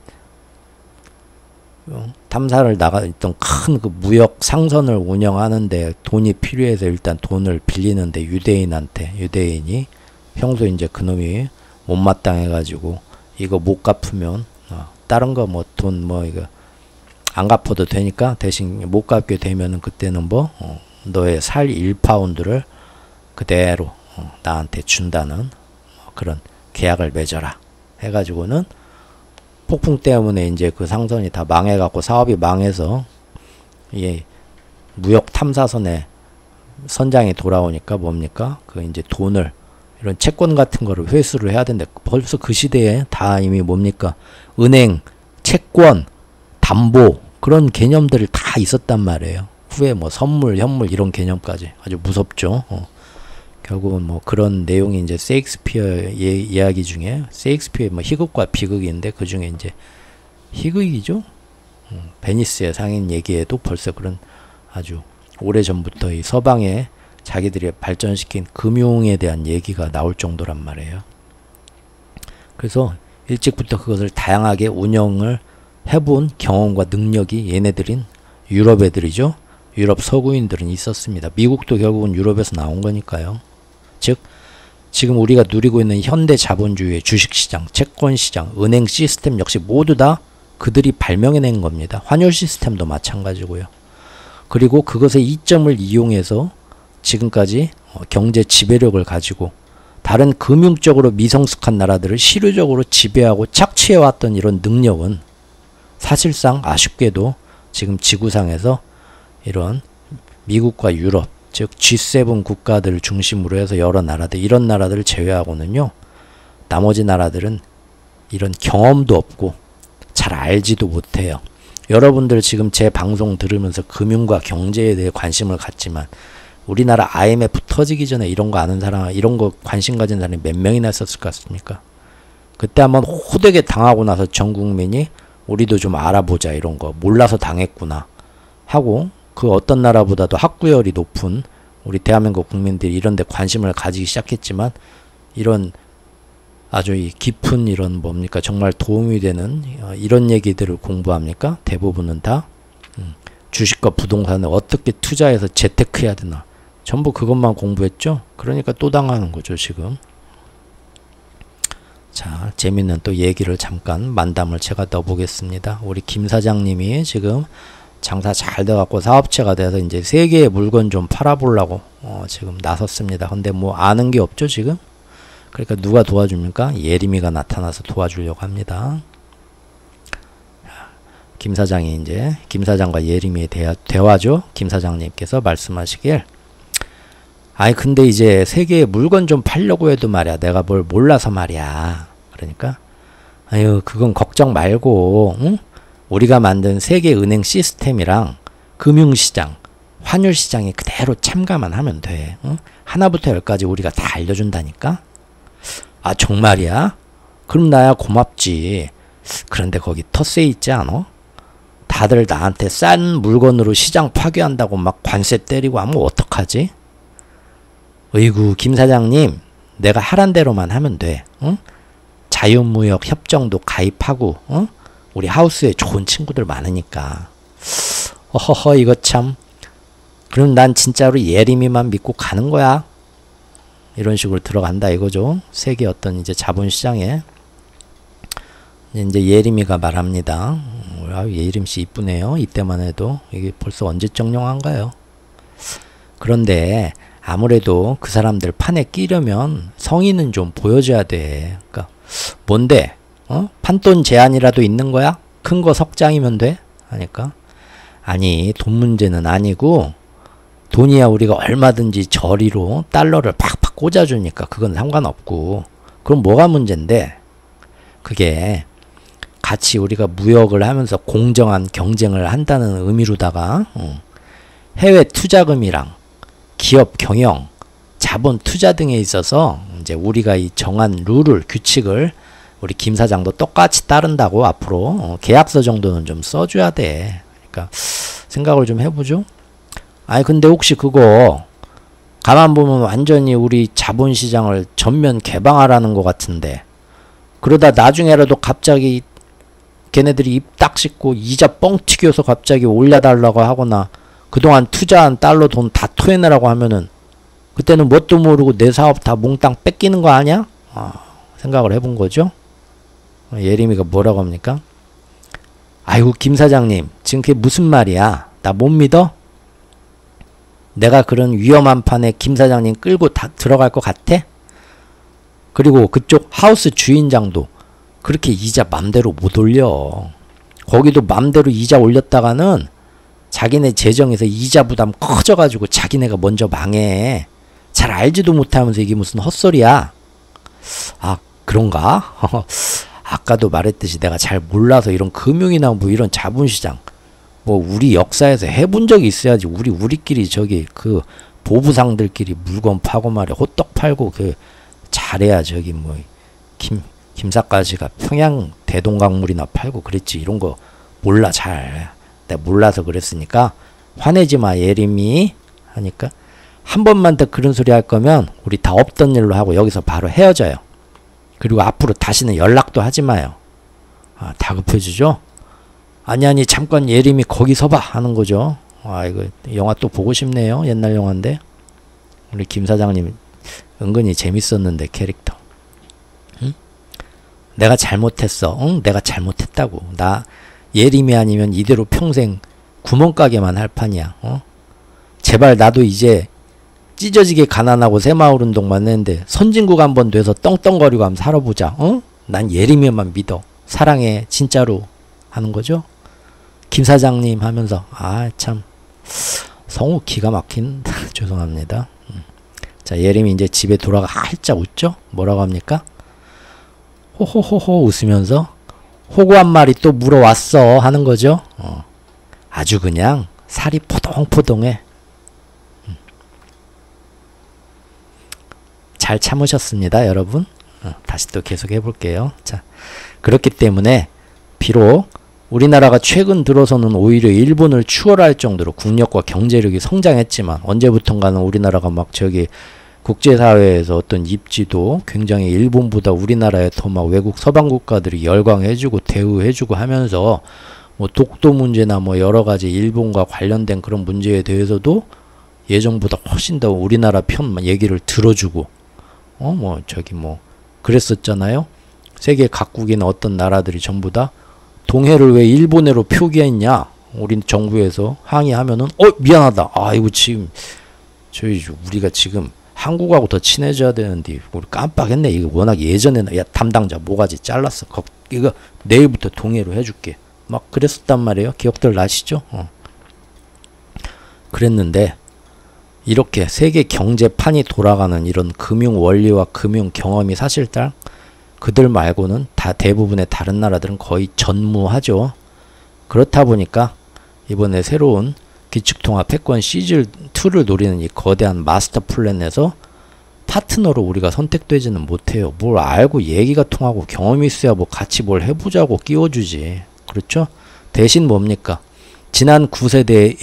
탐사를 나가있던 큰 그 무역 상선을 운영하는데 돈이 필요해서 일단 돈을 빌리는데 유대인이 평소 이제 그놈이 못마땅해가지고 이거 못 갚으면 다른 거 뭐 돈 뭐 이거 안 갚아도 되니까 대신 못 갚게 되면은 그때는 뭐 너의 살 1파운드를 그대로 나한테 준다는 그런 계약을 맺어라 해가지고는 폭풍 때문에 이제 그 상선이 다 망해갖고 사업이 망해서 예 무역 탐사선에 선장이 돌아오니까 뭡니까? 그 이제 돈을 이런 채권 같은 거를 회수를 해야 되는데 벌써 그 시대에 다 이미 뭡니까? 은행, 채권, 담보 그런 개념들이 다 있었단 말이에요. 후에 뭐 선물, 현물 이런 개념까지 아주 무섭죠. 결국은 뭐 그런 내용이 이제 세익스피어의 이야기 중에 세익스피어의 뭐 희극과 비극인데 그 중에 이제 희극이죠. 베니스의 상인 얘기에도 벌써 그런 아주 오래전부터 이 서방에 자기들이 발전시킨 금융에 대한 얘기가 나올 정도란 말이에요. 그래서 일찍부터 그것을 다양하게 운영을 해본 경험과 능력이 얘네들인 유럽 애들이죠. 유럽 서구인들은 있었습니다. 미국도 결국은 유럽에서 나온 거니까요. 즉 지금 우리가 누리고 있는 현대 자본주의의 주식시장, 채권시장, 은행 시스템 역시 모두 다 그들이 발명해낸 겁니다. 환율 시스템도 마찬가지고요. 그리고 그것의 이점을 이용해서 지금까지 경제 지배력을 가지고 다른 금융적으로 미성숙한 나라들을 실효적으로 지배하고 착취해왔던 이런 능력은 사실상 아쉽게도 지금 지구상에서 이런 미국과 유럽, 즉 G7 국가들을 중심으로 해서 여러 나라들, 이런 나라들을 제외하고는요, 나머지 나라들은 이런 경험도 없고 잘 알지도 못해요. 여러분들 지금 제 방송 들으면서 금융과 경제에 대해 관심을 갖지만 우리나라 IMF 터지기 전에 이런 거 아는 사람, 이런 거 관심 가진 사람이 몇 명이나 있었을 것 같습니까? 그때 한번 호되게 당하고 나서 전 국민이 우리도 좀 알아보자, 이런 거 몰라서 당했구나 하고, 그 어떤 나라보다도 학구열이 높은 우리 대한민국 국민들이 이런 데 관심을 가지기 시작했지만, 이런 아주 이 깊은 이런 뭡니까 정말 도움이 되는 이런 얘기들을 공부합니까? 대부분은 다 주식과 부동산을 어떻게 투자해서 재테크해야 되나, 전부 그것만 공부했죠. 그러니까 또 당하는 거죠 지금. 자, 재밌는 또 얘기를 잠깐 만담을 제가 넣어보겠습니다. 우리 김 사장님이 지금 장사 잘 돼갖고 사업체가 돼서 이제 세계의 물건 좀 팔아보려고 지금 나섰습니다. 근데 뭐 아는 게 없죠 지금. 그러니까 누가 도와줍니까? 예림이가 나타나서 도와주려고 합니다. 김 사장이 이제 김 사장과 예림이의 대화죠. 김 사장님께서 말씀하시길, 아니 근데 이제 세계에 물건 좀 팔려고 해도 말이야, 내가 뭘 몰라서 말이야. 그러니까 아유 그건 걱정 말고, 응? 우리가 만든 세계 은행 시스템이랑 금융시장, 환율시장에 그대로 참가만 하면 돼. 응? 하나부터 열까지 우리가 다 알려준다니까. 아 정말이야? 그럼 나야 고맙지. 그런데 거기 텃세 있지 않아? 다들 나한테 싼 물건으로 시장 파괴한다고 막 관세 때리고 하면 어떡하지? 어이구 김 사장님, 내가 하란 대로만 하면 돼. 응? 자유무역 협정도 가입하고, 응? 우리 하우스에 좋은 친구들 많으니까. 어허허 이거 참. 그럼 난 진짜로 예림이만 믿고 가는 거야. 이런 식으로 들어간다 이거죠. 세계 어떤 이제 자본시장에 이제 예림이가 말합니다. 예림씨 이쁘네요. 이때만 해도. 이게 벌써 언제 정령한가요? 그런데 아무래도 그 사람들 판에 끼려면 성의는 좀 보여줘야 돼. 그러니까 뭔데? 판돈 제한이라도 있는 거야? 큰 거 석장이면 돼? 하니까 아니 돈 문제는 아니고 돈이야 우리가 얼마든지 저리로 달러를 팍팍 꽂아주니까 그건 상관없고 그럼 뭐가 문제인데 그게 같이 우리가 무역을 하면서 공정한 경쟁을 한다는 의미로다가 해외 투자금이랑 기업 경영, 자본 투자 등에 있어서 이제 우리가 이 정한 룰을 규칙을 우리 김 사장도 똑같이 따른다고 앞으로 계약서 정도는 좀 써줘야 돼. 그러니까 생각을 좀 해보죠. 아니 근데 혹시 그거 가만 보면 완전히 우리 자본시장을 전면 개방하라는 것 같은데 그러다 나중에라도 갑자기 걔네들이 입 딱 씻고 이자 뻥 튀겨서 갑자기 올려달라고 하거나 그동안 투자한 달러 돈 다 토해내라고 하면은 그때는 뭣도 모르고 내 사업 다 몽땅 뺏기는 거 아니야? 생각을 해본 거죠. 예림이가 뭐라고 합니까? 아이고 김 사장님 지금 그게 무슨 말이야? 나 못 믿어? 내가 그런 위험한 판에 김 사장님 끌고 다 들어갈 것 같아? 그리고 그쪽 하우스 주인장도 그렇게 이자 맘대로 못 올려. 거기도 맘대로 이자 올렸다가는 자기네 재정에서 이자 부담 커져가지고 자기네가 먼저 망해. 잘 알지도 못하면서 이게 무슨 헛소리야. 아 그런가? 아까도 말했듯이 내가 잘 몰라서 이런 금융이나 뭐 이런 자본시장 뭐 우리 역사에서 해본 적이 있어야지. 우리끼리 저기 그 보부상들끼리 물건 파고 말이야 호떡 팔고 그 잘해야 저기 뭐 김삿갓이가 평양 대동강물이나 팔고 그랬지. 이런 거 몰라 잘. 내가 몰라서 그랬으니까 화내지 마 예림이 하니까 한 번만 더 그런 소리 할 거면 우리 다 없던 일로 하고 여기서 바로 헤어져요. 그리고 앞으로 다시는 연락도 하지 마요. 다급해지죠? 아니 잠깐 예림이 거기 서봐 하는 거죠. 이거 영화 또 보고 싶네요. 옛날 영화인데 우리 김 사장님 은근히 재밌었는데 캐릭터. 응? 내가 잘못했어. 응? 내가 잘못했다고. 나 예림이 아니면 이대로 평생 구멍가게만 할 판이야. 제발 나도 이제 찢어지게 가난하고 새마을운동만 했는데 선진국 한번 돼서 떵떵거리고 한번 살아보자. 난 예림이만 믿어. 사랑해 진짜로 하는 거죠. 김 사장님 하면서 참 성우 기가 막힌 죄송합니다. 자 예림이 이제 집에 돌아가 활짝 웃죠. 뭐라고 합니까? 호호호호 웃으면서 호구 한 마리 또 물어왔어 하는 거죠. 아주 그냥 살이 포동포동해. 잘 참으셨습니다 여러분. 다시 또 계속 해볼게요. 자 그렇기 때문에 비록 우리나라가 최근 들어서는 오히려 일본을 추월할 정도로 국력과 경제력이 성장했지만 언제부턴가는 우리나라가 막 저기 국제사회에서 어떤 입지도 굉장히 일본보다 우리나라에 더 막 외국 서방 국가들이 열광해주고 대우해주고 하면서 뭐 독도 문제나 뭐 여러가지 일본과 관련된 그런 문제에 대해서도 예전보다 훨씬 더 우리나라 편 얘기를 들어주고 뭐 저기 뭐 그랬었잖아요. 세계 각국이나 어떤 나라들이 전부 다 동해를 왜 일본해로 표기했냐 우리 정부에서 항의하면은 미안하다. 이거 지금 우리가 지금 한국하고 더 친해져야 되는데 우리 깜빡했네. 이거 워낙 예전에는 야 담당자 모가지 잘랐어. 이거 내일부터 동해로 해줄게. 막 그랬었단 말이에요. 기억들 나시죠? 그랬는데 이렇게 세계 경제판이 돌아가는 이런 금융 원리와 금융 경험이 사실상 그들 말고는 다 대부분의 다른 나라들은 거의 전무하죠. 그렇다 보니까 이번에 새로운 기축통화 패권 시즌2를 노리는 이 거대한 마스터 플랜에서 파트너로 우리가 선택되지는 못해요. 뭘 알고 얘기가 통하고 경험이 있어야 뭐 같이 뭘 해보자고 끼워주지. 그렇죠? 대신 뭡니까? 지난 9세대의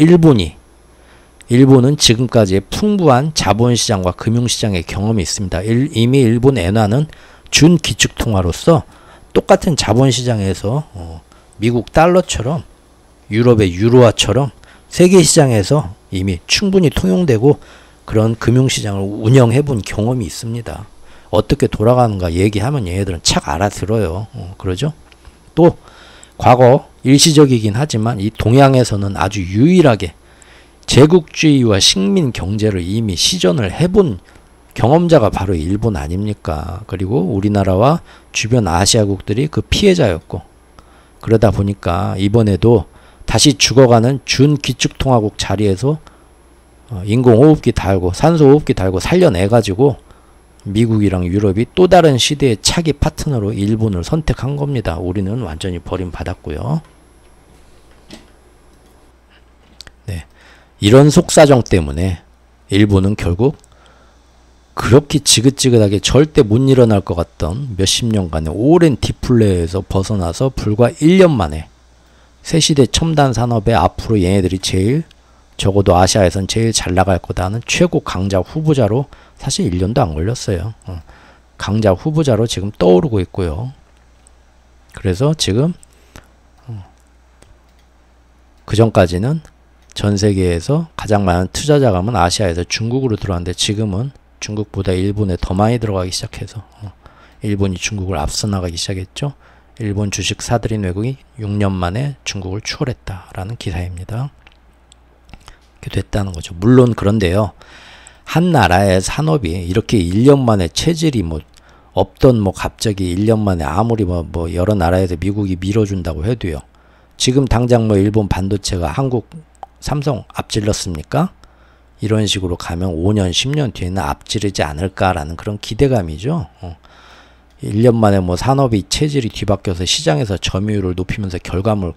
일본은 지금까지의 풍부한 자본시장과 금융시장의 경험이 있습니다. 이미 일본 엔화는 준기축통화로서 똑같은 자본시장에서 미국 달러처럼 유럽의 유로화처럼 세계시장에서 이미 충분히 통용되고 그런 금융시장을 운영해본 경험이 있습니다. 어떻게 돌아가는가 얘기하면 얘네들은 착 알아들어요. 그러죠? 또 과거 일시적이긴 하지만 이 동양에서는 아주 유일하게 제국주의와 식민 경제를 이미 시전을 해본 경험자가 바로 일본 아닙니까? 그리고 우리나라와 주변 아시아국들이 그 피해자였고, 그러다 보니까 이번에도 다시 죽어가는 준기축통화국 자리에서 인공호흡기 달고 산소호흡기 달고 살려내가지고 미국이랑 유럽이 또 다른 시대의 차기 파트너로 일본을 선택한 겁니다. 우리는 완전히 버림받았고요. 네, 이런 속사정 때문에 일본은 결국 그렇게 지긋지긋하게 절대 못 일어날 것 같던 몇십 년간의 오랜 디플레에서 벗어나서 불과 1년 만에 새시대 첨단 산업에 앞으로 얘네들이 제일, 적어도 아시아에선 제일 잘 나갈 거다는 최고 강자 후보자로, 사실 1년도 안 걸렸어요. 강자 후보자로 지금 떠오르고 있고요. 그래서 지금 그 전까지는 전 세계에서 가장 많은 투자 자금은 아시아에서 중국으로 들어왔는데, 지금은 중국보다 일본에 더 많이 들어가기 시작해서 일본이 중국을 앞서 나가기 시작했죠. 일본 주식 사들인 외국이 6년 만에 중국을 추월했다라는 기사입니다. 이렇게 됐다는 거죠. 물론 그런데요, 한 나라의 산업이 이렇게 1년 만에 체질이 없던 갑자기 1년 만에 아무리 여러 나라에서 미국이 밀어준다고 해도요, 지금 당장 일본 반도체가 한국 삼성 앞질렀습니까? 이런 식으로 가면 5년, 10년 뒤에는 앞지르지 않을까라는 그런 기대감이죠. 1년 만에 산업이 체질이 뒤바뀌어서 시장에서 점유율을 높이면서 결과물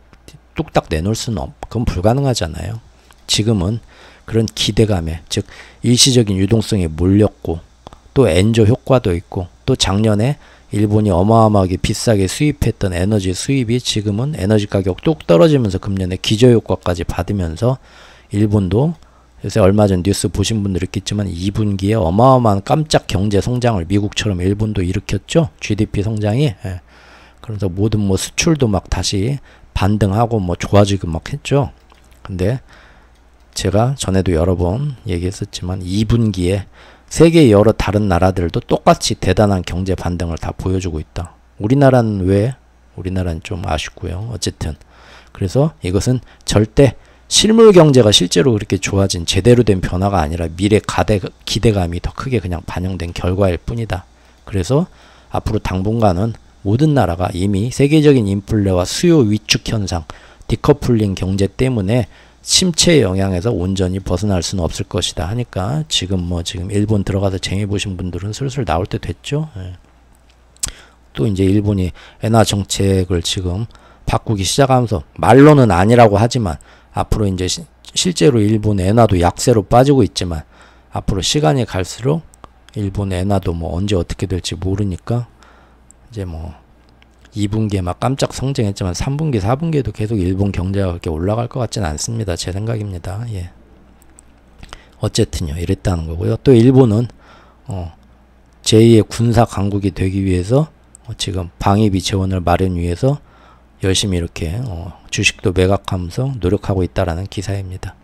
뚝딱 내놓을 수는 그건 불가능하잖아요. 지금은 그런 기대감에, 즉 일시적인 유동성에 몰렸고, 또 엔저 효과도 있고, 또 작년에 일본이 어마어마하게 비싸게 수입했던 에너지 수입이 지금은 에너지 가격 뚝 떨어지면서 금년에 기저효과까지 받으면서 일본도, 요새 얼마 전 뉴스 보신 분들 있겠지만 2분기에 어마어마한 깜짝 경제 성장을 미국처럼 일본도 일으켰죠. GDP 성장이. 예. 그래서 모든 수출도 다시 반등하고 좋아지고 했죠. 근데 제가 전에도 여러 번 얘기했었지만 2분기에 세계 여러 다른 나라들도 똑같이 대단한 경제 반등을 다 보여주고 있다. 우리나라는 왜? 우리나라는 좀 아쉽고요. 어쨌든 그래서 이것은 절대 실물 경제가 실제로 그렇게 좋아진 제대로 된 변화가 아니라 미래 기대감이 더 크게 그냥 반영된 결과일 뿐이다. 그래서 앞으로 당분간은 모든 나라가 이미 세계적인 인플레와 수요 위축 현상, 디커플링 경제 때문에 침체의 영향에서 온전히 벗어날 수는 없을 것이다 하니까 지금 일본 들어가서 재미 보신 분들은 슬슬 나올 때 됐죠. 예. 또 이제 일본이 엔화 정책을 지금 바꾸기 시작하면서, 말로는 아니라고 하지만 앞으로 이제 실제로 일본 엔화도 약세로 빠지고 있지만, 앞으로 시간이 갈수록 일본 엔화도 언제 어떻게 될지 모르니까 이제 2분기에 깜짝 성장했지만 3분기, 4분기에도 계속 일본 경제가 그렇게 올라갈 것 같지는 않습니다. 제 생각입니다. 예. 어쨌든요, 이랬다는 거고요. 또 일본은 제2의 군사 강국이 되기 위해서 지금 방위비 재원을 마련 위해서 열심히 이렇게 주식도 매각하면서 노력하고 있다라는 기사입니다.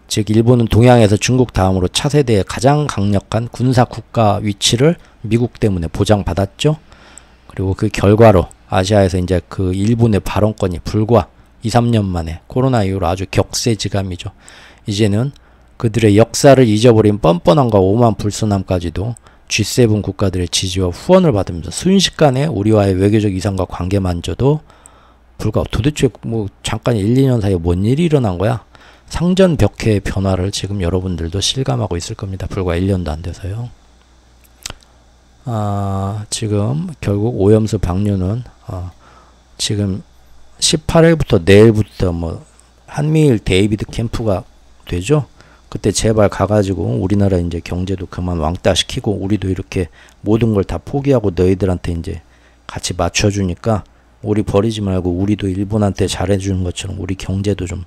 즉 일본은 동양에서 중국 다음으로 차세대의 가장 강력한 군사 국가 위치를 미국 때문에 보장받았죠. 그리고 그 결과로 아시아에서 이제 그 일본의 발언권이 불과 2, 3년 만에 코로나 이후로 아주 격세지감이죠. 이제는 그들의 역사를 잊어버린 뻔뻔함과 오만 불순함까지도 G7 국가들의 지지와 후원을 받으면서 순식간에 우리와의 외교적 이상과 관계만져도 도대체 잠깐 1, 2년 사이에 뭔 일이 일어난 거야? 상전벽해의 변화를 지금 여러분들도 실감하고 있을 겁니다. 불과 1년도 안 돼서요. 지금 결국 오염수 방류는 지금 18일부터 내일부터 한미일 데이비드 캠프가 되죠. 그때 제발 가가지고 우리나라 이제 경제도 그만 왕따 시키고 우리도 이렇게 모든 걸 다 포기하고 너희들한테 이제 같이 맞춰주니까 우리 버리지 말고 우리도 일본한테 잘해주는 것처럼 우리 경제도 좀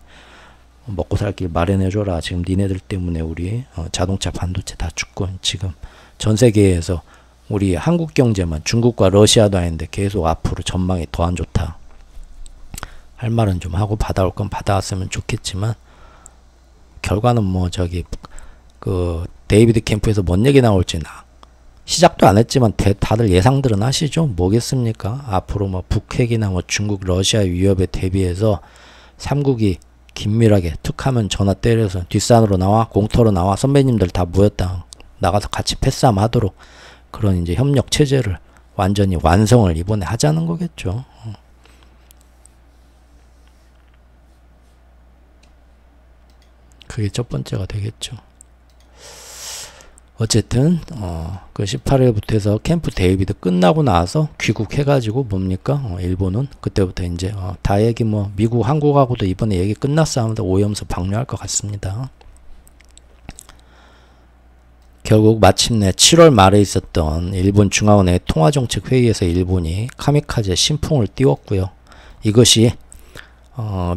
먹고 살 길 마련해줘라. 지금 니네들 때문에 우리 자동차 반도체 다 죽고 지금 전 세계에서 우리 한국 경제만 중국과 러시아도 아닌데 계속 앞으로 전망이 더 안 좋다. 할 말은 좀 하고 받아올 건 받아왔으면 좋겠지만 결과는 그 데이비드 캠프에서 뭔 얘기 나올지 시작도 안 했지만 다들 예상들은 하시죠. 뭐겠습니까? 앞으로 뭐 북핵이나 뭐 중국, 러시아 위협에 대비해서 삼국이 긴밀하게 툭하면 전화 때려서 뒷산으로 나와, 공터로 나와, 선배님들 다 모였다. 나가서 같이 패싸움 하도록 그런 이제 협력 체제를 완전히 완성을 이번에 하자는 거겠죠. 그게 첫 번째가 되겠죠. 어쨌든 그 18일부터 해서 캠프 데이비드 끝나고 나서 귀국해가지고 뭡니까? 일본은 그때부터 이제 다 얘기 뭐 미국, 한국하고도 이번에 얘기 끝났어 하면서 오염수 방류할 것 같습니다. 결국 마침내 7월 말에 있었던 일본 중앙은행 통화정책회의에서 일본이 카미카제 신풍을 띄웠고요. 이것이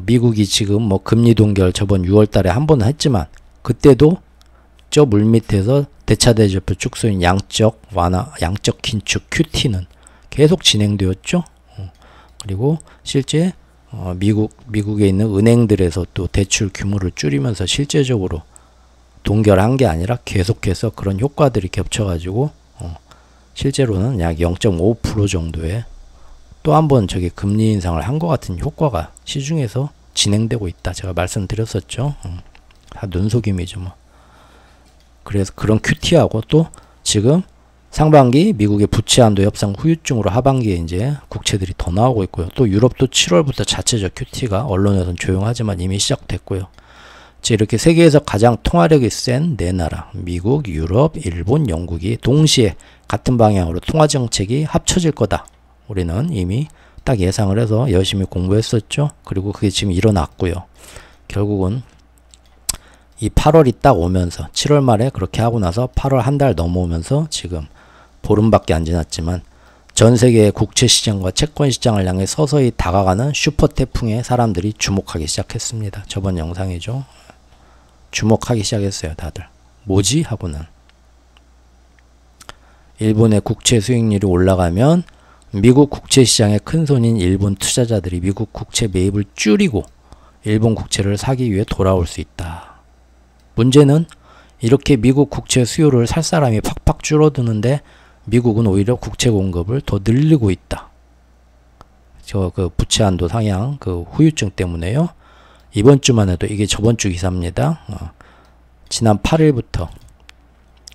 미국이 지금 뭐 금리 동결 저번 6월 달에 한 번 했지만 그때도 저 물밑에서 대차대조표 축소인 양적 완화, 양적 긴축 QT는 계속 진행되었죠. 그리고 실제 미국에 있는 은행들에서 또 대출 규모를 줄이면서 실제적으로 동결한 게 아니라 계속해서 그런 효과들이 겹쳐가지고 실제로는 약 0.5% 정도의 또 한 번 저기 금리 인상을 한 것 같은 효과가 시중에서 진행되고 있다. 제가 말씀드렸었죠. 다 눈속임이죠. 뭐. 그래서 그런 QT하고 또 지금 상반기 미국의 부채 한도 협상 후유증으로 하반기에 이제 국채들이 더 나오고 있고요. 또 유럽도 7월부터 자체적 QT가 언론에서는 조용하지만 이미 시작됐고요. 이렇게 세계에서 가장 통화력이 센 네 나라 미국, 유럽, 일본, 영국이 동시에 같은 방향으로 통화정책이 합쳐질 거다. 우리는 이미 딱 예상을 해서 열심히 공부했었죠. 그리고 그게 지금 일어났고요. 결국은 이 8월이 딱 오면서 7월 말에 그렇게 하고 나서 8월 한 달 넘어오면서 지금 보름밖에 안 지났지만 전 세계의 국채시장과 채권시장을 향해 서서히 다가가는 슈퍼 태풍에 사람들이 주목하기 시작했습니다. 저번 영상이죠. 주목하기 시작했어요. 다들. 뭐지? 하고는. 일본의 국채 수익률이 올라가면 미국 국채시장의 큰손인 일본 투자자들이 미국 국채 매입을 줄이고 일본 국채를 사기 위해 돌아올 수 있다. 문제는 이렇게 미국 국채 수요를 살 사람이 팍팍 줄어드는데 미국은 오히려 국채 공급을 더 늘리고 있다. 그 부채 한도 상향 그 후유증 때문에요. 이번 주만 해도 이게 저번 주 기사입니다. 지난 8일부터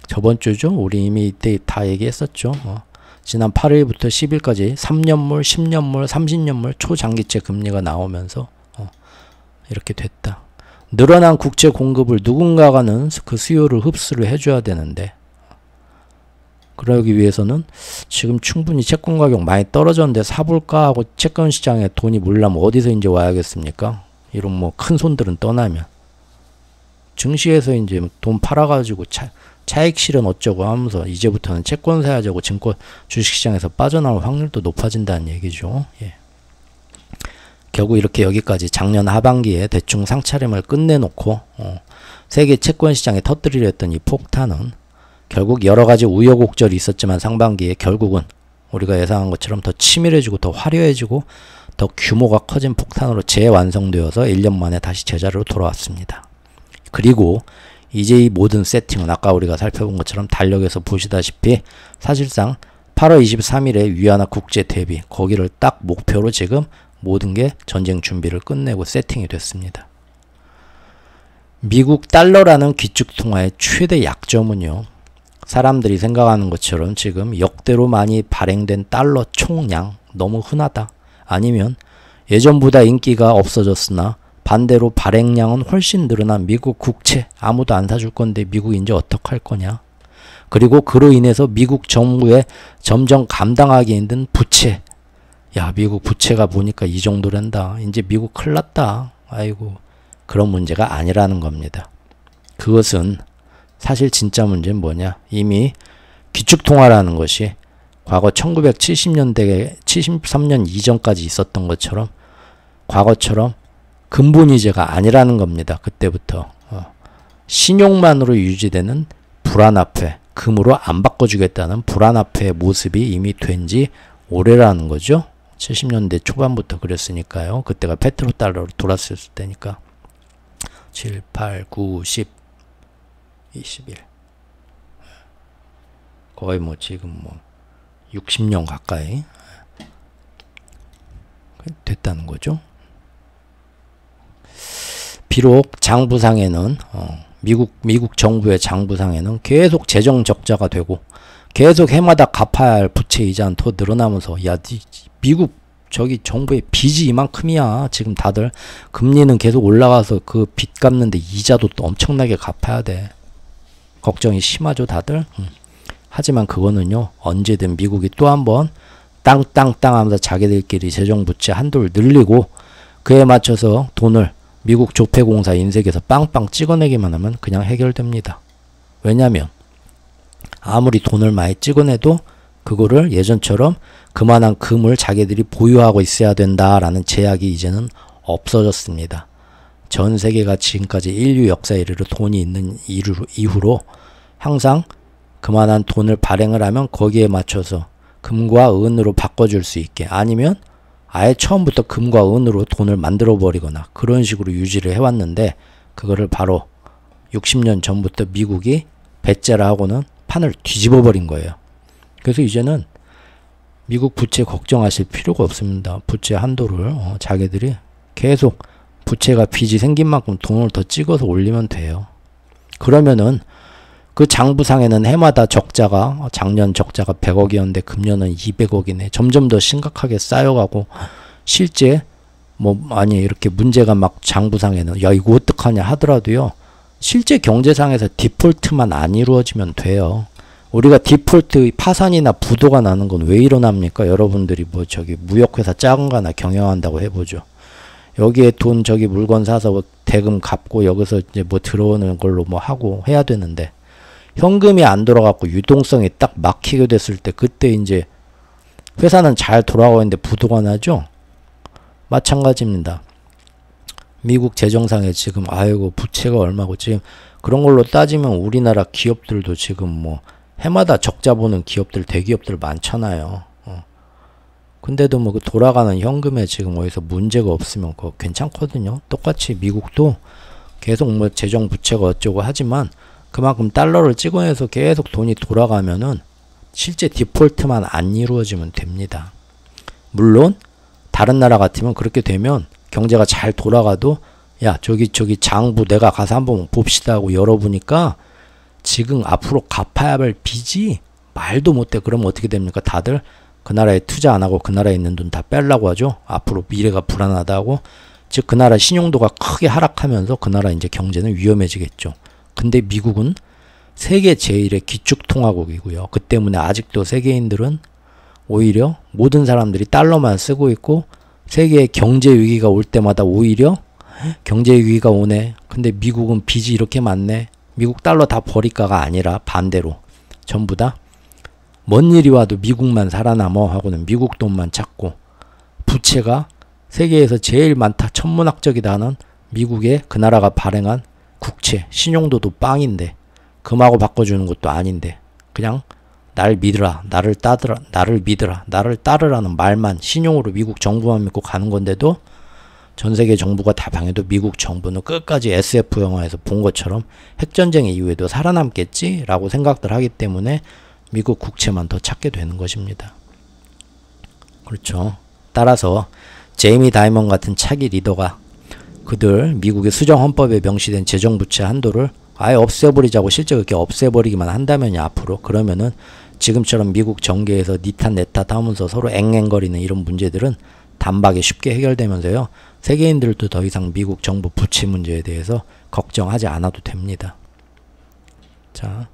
저번 주죠. 우리 이미 이때 다 얘기했었죠. 지난 8일부터 10일까지 3년물, 10년물, 30년물 초장기채 금리가 나오면서 이렇게 됐다. 늘어난 국채 공급을 누군가가는 그 수요를 흡수를 해줘야 되는데 그러기 위해서는 지금 충분히 채권 가격 많이 떨어졌는데 사볼까 하고 채권 시장에 돈이 몰라면 어디서 이제 와야겠습니까? 이런 뭐 큰 손들은 떠나면 증시에서 이제 돈 팔아가지고 차익 실현 어쩌고 하면서 이제부터는 채권 사야자고 증권 주식시장에서 빠져나올 확률도 높아진다는 얘기죠. 예. 결국 이렇게 여기까지 작년 하반기에 대충 상차림을 끝내놓고 세계 채권시장에 터뜨리려 했던 이 폭탄은 결국 여러가지 우여곡절이 있었지만 상반기에 결국은 우리가 예상한 것처럼 더 치밀해지고 더 화려해지고 더 규모가 커진 폭탄으로 재완성되어서 1년 만에 다시 제자리로 돌아왔습니다. 그리고 이제 이 모든 세팅은 아까 우리가 살펴본 것처럼 달력에서 보시다시피 사실상 8월 23일에 위안화 국제 대비 거기를 딱 목표로 지금 모든 게 전쟁 준비를 끝내고 세팅이 됐습니다. 미국 달러라는 기축통화의 최대 약점은요. 사람들이 생각하는 것처럼 지금 역대로 많이 발행된 달러 총량 너무 흔하다. 아니면 예전보다 인기가 없어졌으나 반대로 발행량은 훨씬 늘어난 미국 국채 아무도 안 사줄 건데 미국이 이제 어떡할 거냐. 그리고 그로 인해서 미국 정부의 점점 감당하기 힘든 부채. 야 미국 부채가 보니까 이 정도란다. 이제 미국 큰일 났다. 아이고 그런 문제가 아니라는 겁니다. 그것은 사실 진짜 문제는 뭐냐. 이미 기축통화라는 것이 과거 1970년대 73년 이전까지 있었던 것처럼 과거처럼 근본이제가 아니라는 겁니다. 그때부터 신용만으로 유지되는 불안화폐, 금으로 안 바꿔주겠다는 불안화폐의 모습이 이미 된 지 오래라는 거죠. 70년대 초반부터 그랬으니까요. 그때가 페트로달러로 돌았을 때니까 7, 8, 9, 10, 21 거의 뭐 지금 뭐 60년 가까이 됐다는 거죠. 비록 장부상에는 미국 정부의 장부상에는 계속 재정 적자가 되고 계속 해마다 갚아야 할 부채 이자는 더 늘어나면서 야 미국 저기 정부의 빚이 이만큼이야. 지금 다들 금리는 계속 올라가서 그 빚 갚는데 이자도 또 엄청나게 갚아야 돼. 걱정이 심하죠 다들. 하지만 그거는요 언제든 미국이 또 한번 땅땅땅 하면서 자기들끼리 재정부채 한도를 늘리고 그에 맞춰서 돈을 미국 조폐공사 인색에서 빵빵 찍어내기만 하면 그냥 해결됩니다. 왜냐면 아무리 돈을 많이 찍어내도 그거를 예전처럼 그만한 금을 자기들이 보유하고 있어야 된다라는 제약이 이제는 없어졌습니다. 전 세계가 지금까지 인류 역사에 이르러 돈이 있는 이후로 항상 그만한 돈을 발행을 하면 거기에 맞춰서 금과 은으로 바꿔줄 수 있게 아니면 아예 처음부터 금과 은으로 돈을 만들어 버리거나 그런 식으로 유지를 해왔는데 그거를 바로 60년 전부터 미국이 배째라 하고는 판을 뒤집어 버린 거예요. 그래서 이제는 미국 부채 걱정하실 필요가 없습니다. 부채 한도를 자기들이 계속 부채가 빚이 생긴 만큼 돈을 더 찍어서 올리면 돼요. 그러면은 그 장부상에는 해마다 적자가 작년 적자가 100억이었는데 금년은 200억이네. 점점 더 심각하게 쌓여가고 실제 뭐 아니 이렇게 문제가 막 장부상에는 야 이거 어떡하냐 하더라도요. 실제 경제상에서 디폴트만 안 이루어지면 돼요. 우리가 디폴트 파산이나 부도가 나는 건 왜 일어납니까? 여러분들이 뭐 저기 무역회사 작은 거나 경영한다고 해보죠. 여기에 돈 저기 물건 사서 대금 갚고 여기서 이제 뭐 들어오는 걸로 뭐 하고 해야 되는데 현금이 안 돌아가고 유동성이 딱 막히게 됐을 때 그때 이제 회사는 잘 돌아가고 있는데 부도가 나죠? 마찬가지입니다. 미국 재정상에 지금 아이고 부채가 얼마고 지금 그런 걸로 따지면 우리나라 기업들도 지금 뭐 해마다 적자 보는 기업들 대기업들 많잖아요. 근데도 뭐 그 돌아가는 현금에 지금 어디서 문제가 없으면 그거 괜찮거든요. 똑같이 미국도 계속 뭐 재정 부채가 어쩌고 하지만 그만큼 달러를 찍어내서 계속 돈이 돌아가면은 실제 디폴트만 안 이루어지면 됩니다. 물론 다른 나라 같으면 그렇게 되면 경제가 잘 돌아가도 야 저기 장부 내가 가서 한번 봅시다 하고 열어보니까 지금 앞으로 갚아야 할 빚이 말도 못해. 그러면 어떻게 됩니까? 다들 그 나라에 투자 안 하고 그 나라에 있는 돈 다 빼려고 하죠. 앞으로 미래가 불안하다고. 즉 그 나라 신용도가 크게 하락하면서 그 나라 이제 경제는 위험해지겠죠. 근데 미국은 세계 제1의 기축통화국이고요. 그 때문에 아직도 세계인들은 오히려 모든 사람들이 달러만 쓰고 있고 세계의 경제 위기가 올 때마다 오히려 경제 위기가 오네. 근데 미국은 빚이 이렇게 많네. 미국 달러 다 버릴까가 아니라 반대로 전부 다 먼 일이 와도 미국만 살아남어 하고는 미국 돈만 찾고 부채가 세계에서 제일 많다 천문학적이다 하는 미국의 그 나라가 발행한 국채 신용도도 빵인데 금하고 바꿔주는 것도 아닌데 그냥 날 믿으라 나를 믿으라 나를 따르라는 말만 신용으로 미국 정부만 믿고 가는 건데도 전세계 정부가 다 방해도 미국 정부는 끝까지 SF 영화에서 본 것처럼 핵전쟁 이후에도 살아남겠지 라고 생각들 하기 때문에 미국 국채만 더 찾게 되는 것입니다. 그렇죠. 따라서 제이미 다이먼 같은 차기 리더가 그들 미국의 수정헌법에 명시된 재정부채 한도를 아예 없애버리자고 실제 그렇게 없애버리기만 한다면요 앞으로 그러면은 지금처럼 미국 정계에서 니 탓 내 탓 하면서 서로 앵앵거리는 이런 문제들은 단박에 쉽게 해결되면서요 세계인들도 더 이상 미국 정부 부채 문제에 대해서 걱정하지 않아도 됩니다. 자,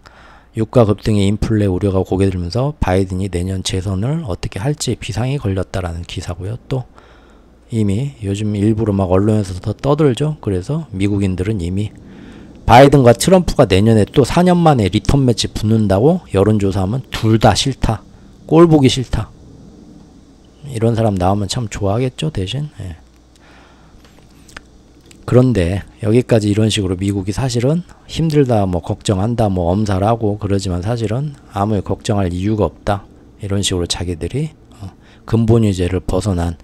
유가 급등의 인플레 우려가 고개 들면서 바이든이 내년 재선을 어떻게 할지 비상이 걸렸다라는 기사고요. 또 이미 요즘 일부러 막 언론에서 더 떠들죠. 그래서 미국인들은 이미 바이든과 트럼프가 내년에 또 4년 만에 리턴 매치 붙는다고 여론조사하면 둘 다 싫다. 꼴 보기 싫다. 이런 사람 나오면 참 좋아하겠죠 대신. 예. 그런데 여기까지 이런 식으로 미국이 사실은 힘들다 뭐 걱정한다 뭐 엄살하고 그러지만 사실은 아무 걱정할 이유가 없다 이런 식으로 자기들이 근본위제를 벗어난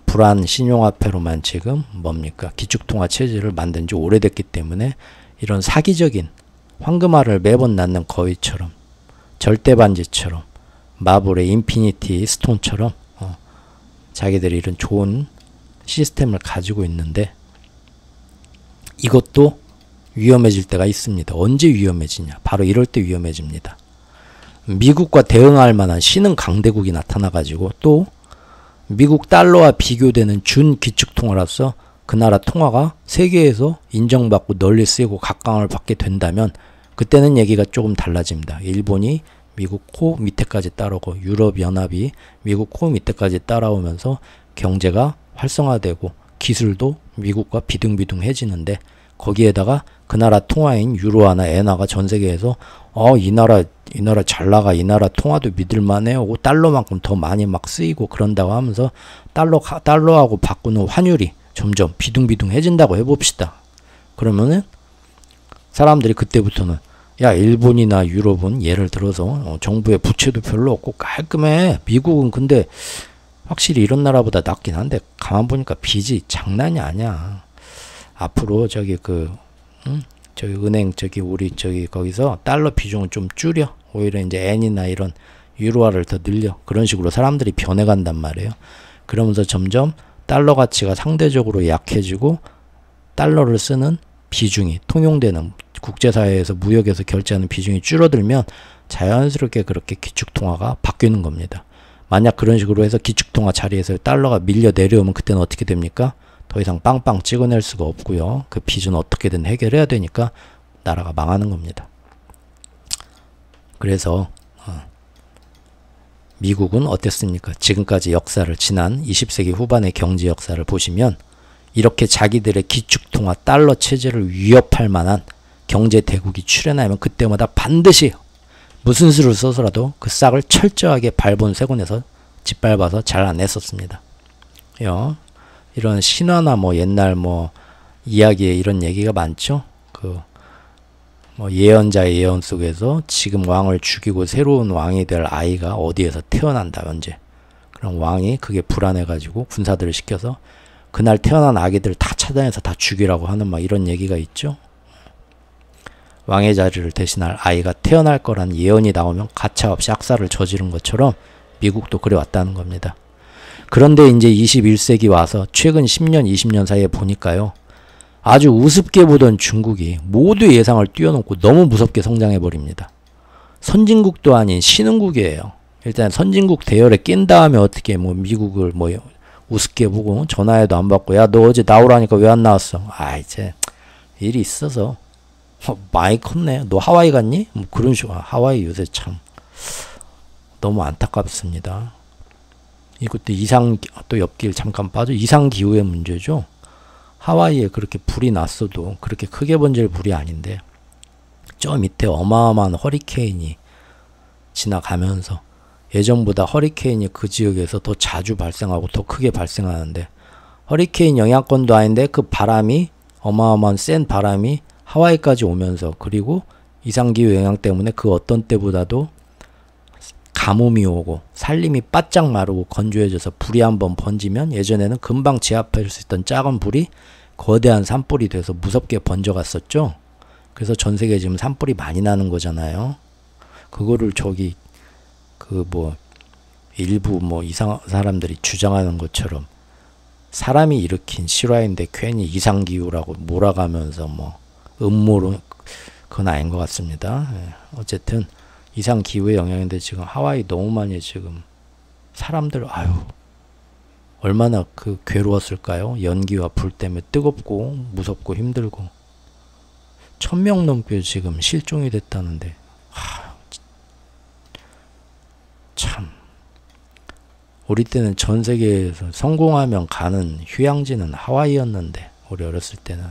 불안 신용화폐로만 지금 뭡니까 기축통화 체제를 만든 지 오래됐기 때문에 이런 사기적인 황금알을 매번 낳는 거위처럼 절대 반지처럼 마블의 인피니티 스톤처럼 자기들이 이런 좋은 시스템을 가지고 있는데 이것도 위험해질 때가 있습니다. 언제 위험해지냐? 바로 이럴 때 위험해집니다. 미국과 대응할 만한 신흥 강대국이 나타나가지고 또 미국 달러와 비교되는 준 기축통화로서 그 나라 통화가 세계에서 인정받고 널리 쓰이고 각광을 받게 된다면 그때는 얘기가 조금 달라집니다. 일본이 미국 코 밑에까지 따라오고 유럽연합이 미국 코 밑에까지 따라오면서 경제가 활성화되고 기술도 미국과 비등비등해지는데 거기에다가 그 나라 통화인 유로화나 엔화가 전 세계에서 이 나라 잘 나가, 이 나라 통화도 믿을만해 하고 달러만큼 더 많이 막 쓰이고 그런다고 하면서 달러하고 바꾸는 환율이 점점 비등비등해진다고 해봅시다. 그러면은 사람들이 그때부터는 야, 일본이나 유럽은 예를 들어서 정부의 부채도 별로 없고 깔끔해. 미국은 근데 확실히 이런 나라보다 낫긴 한데 가만 보니까 빚이 장난이 아니야. 앞으로 저기 저기 은행 우리 거기서 달러 비중을 좀 줄여. 오히려 이제 엔이나 이런 유로화를 더 늘려. 그런 식으로 사람들이 변해간단 말이에요. 그러면서 점점 달러 가치가 상대적으로 약해지고 달러를 쓰는 비중이 통용되는 국제사회에서 무역에서 결제하는 비중이 줄어들면 자연스럽게 그렇게 기축통화가 바뀌는 겁니다. 만약 그런 식으로 해서 기축통화 자리에서 달러가 밀려 내려오면 그때는 어떻게 됩니까? 더 이상 빵빵 찍어낼 수가 없고요. 그 빚은 어떻게든 해결해야 되니까 나라가 망하는 겁니다. 그래서 미국은 어땠습니까? 지금까지 역사를 지난 20세기 후반의 경제 역사를 보시면 이렇게 자기들의 기축통화 달러 체제를 위협할 만한 경제 대국이 출현하면 그때마다 반드시 무슨 수를 써서라도 그 싹을 철저하게 발본색원에서 짓밟아서 잘라냈었습니다. 이런 신화나 옛날 이야기에 이런 얘기가 많죠. 예언자의 예언 속에서 지금 왕을 죽이고 새로운 왕이 될 아이가 어디에서 태어난다 언제. 그럼 왕이 그게 불안해가지고 군사들을 시켜서 그날 태어난 아기들 다 찾아내서 다 죽이라고 하는 이런 얘기가 있죠. 왕의 자리를 대신할 아이가 태어날 거란 예언이 나오면 가차없이 학살을 저지른 것처럼 미국도 그래 왔다는 겁니다. 그런데 이제 21세기 와서 최근 10년, 20년 사이에 보니까요. 아주 우습게 보던 중국이 모두 예상을 뛰어넘고 너무 무섭게 성장해버립니다. 선진국도 아닌 신흥국이에요. 일단 선진국 대열에 낀 다음에 어떻게 미국을 우습게 보고 전화해도 안 받고 야, 너 어제 나오라니까 왜 안 나왔어? 이제 일이 있어서 많이 컸네. 너 하와이 갔니? 그런 식으로. 하와이 요새 참 너무 안타깝습니다. 이것도 또 옆길 잠깐 빠져. 이상기후의 문제죠. 하와이에 그렇게 불이 났어도 그렇게 크게 번질 불이 아닌데 저 밑에 어마어마한 허리케인이 지나가면서 예전보다 허리케인이 그 지역에서 더 자주 발생하고 더 크게 발생하는데 허리케인 영향권도 아닌데 그 바람이 어마어마한 센 바람이 하와이까지 오면서 그리고 이상기후 영향 때문에 그 어떤 때보다도 가뭄이 오고 산림이 바짝 마르고 건조해져서 불이 한번 번지면 예전에는 금방 제압할 수 있던 작은 불이 거대한 산불이 돼서 무섭게 번져갔었죠. 그래서 전 세계에 지금 산불이 많이 나는 거잖아요. 그거를 일부 이상한 사람들이 주장하는 것처럼 사람이 일으킨 실화인데 괜히 이상기후라고 몰아가면서 음모론 그건 아닌 것 같습니다. 어쨌든 이상기후의 영향인데 지금 하와이 너무 많이 지금 사람들 얼마나 괴로웠을까요? 연기와 불 때문에 뜨겁고 무섭고 힘들고 1000명 넘게 지금 실종이 됐다는데 참 우리 때는 전 세계에서 성공하면 가는 휴양지는 하와이였는데 우리 어렸을 때는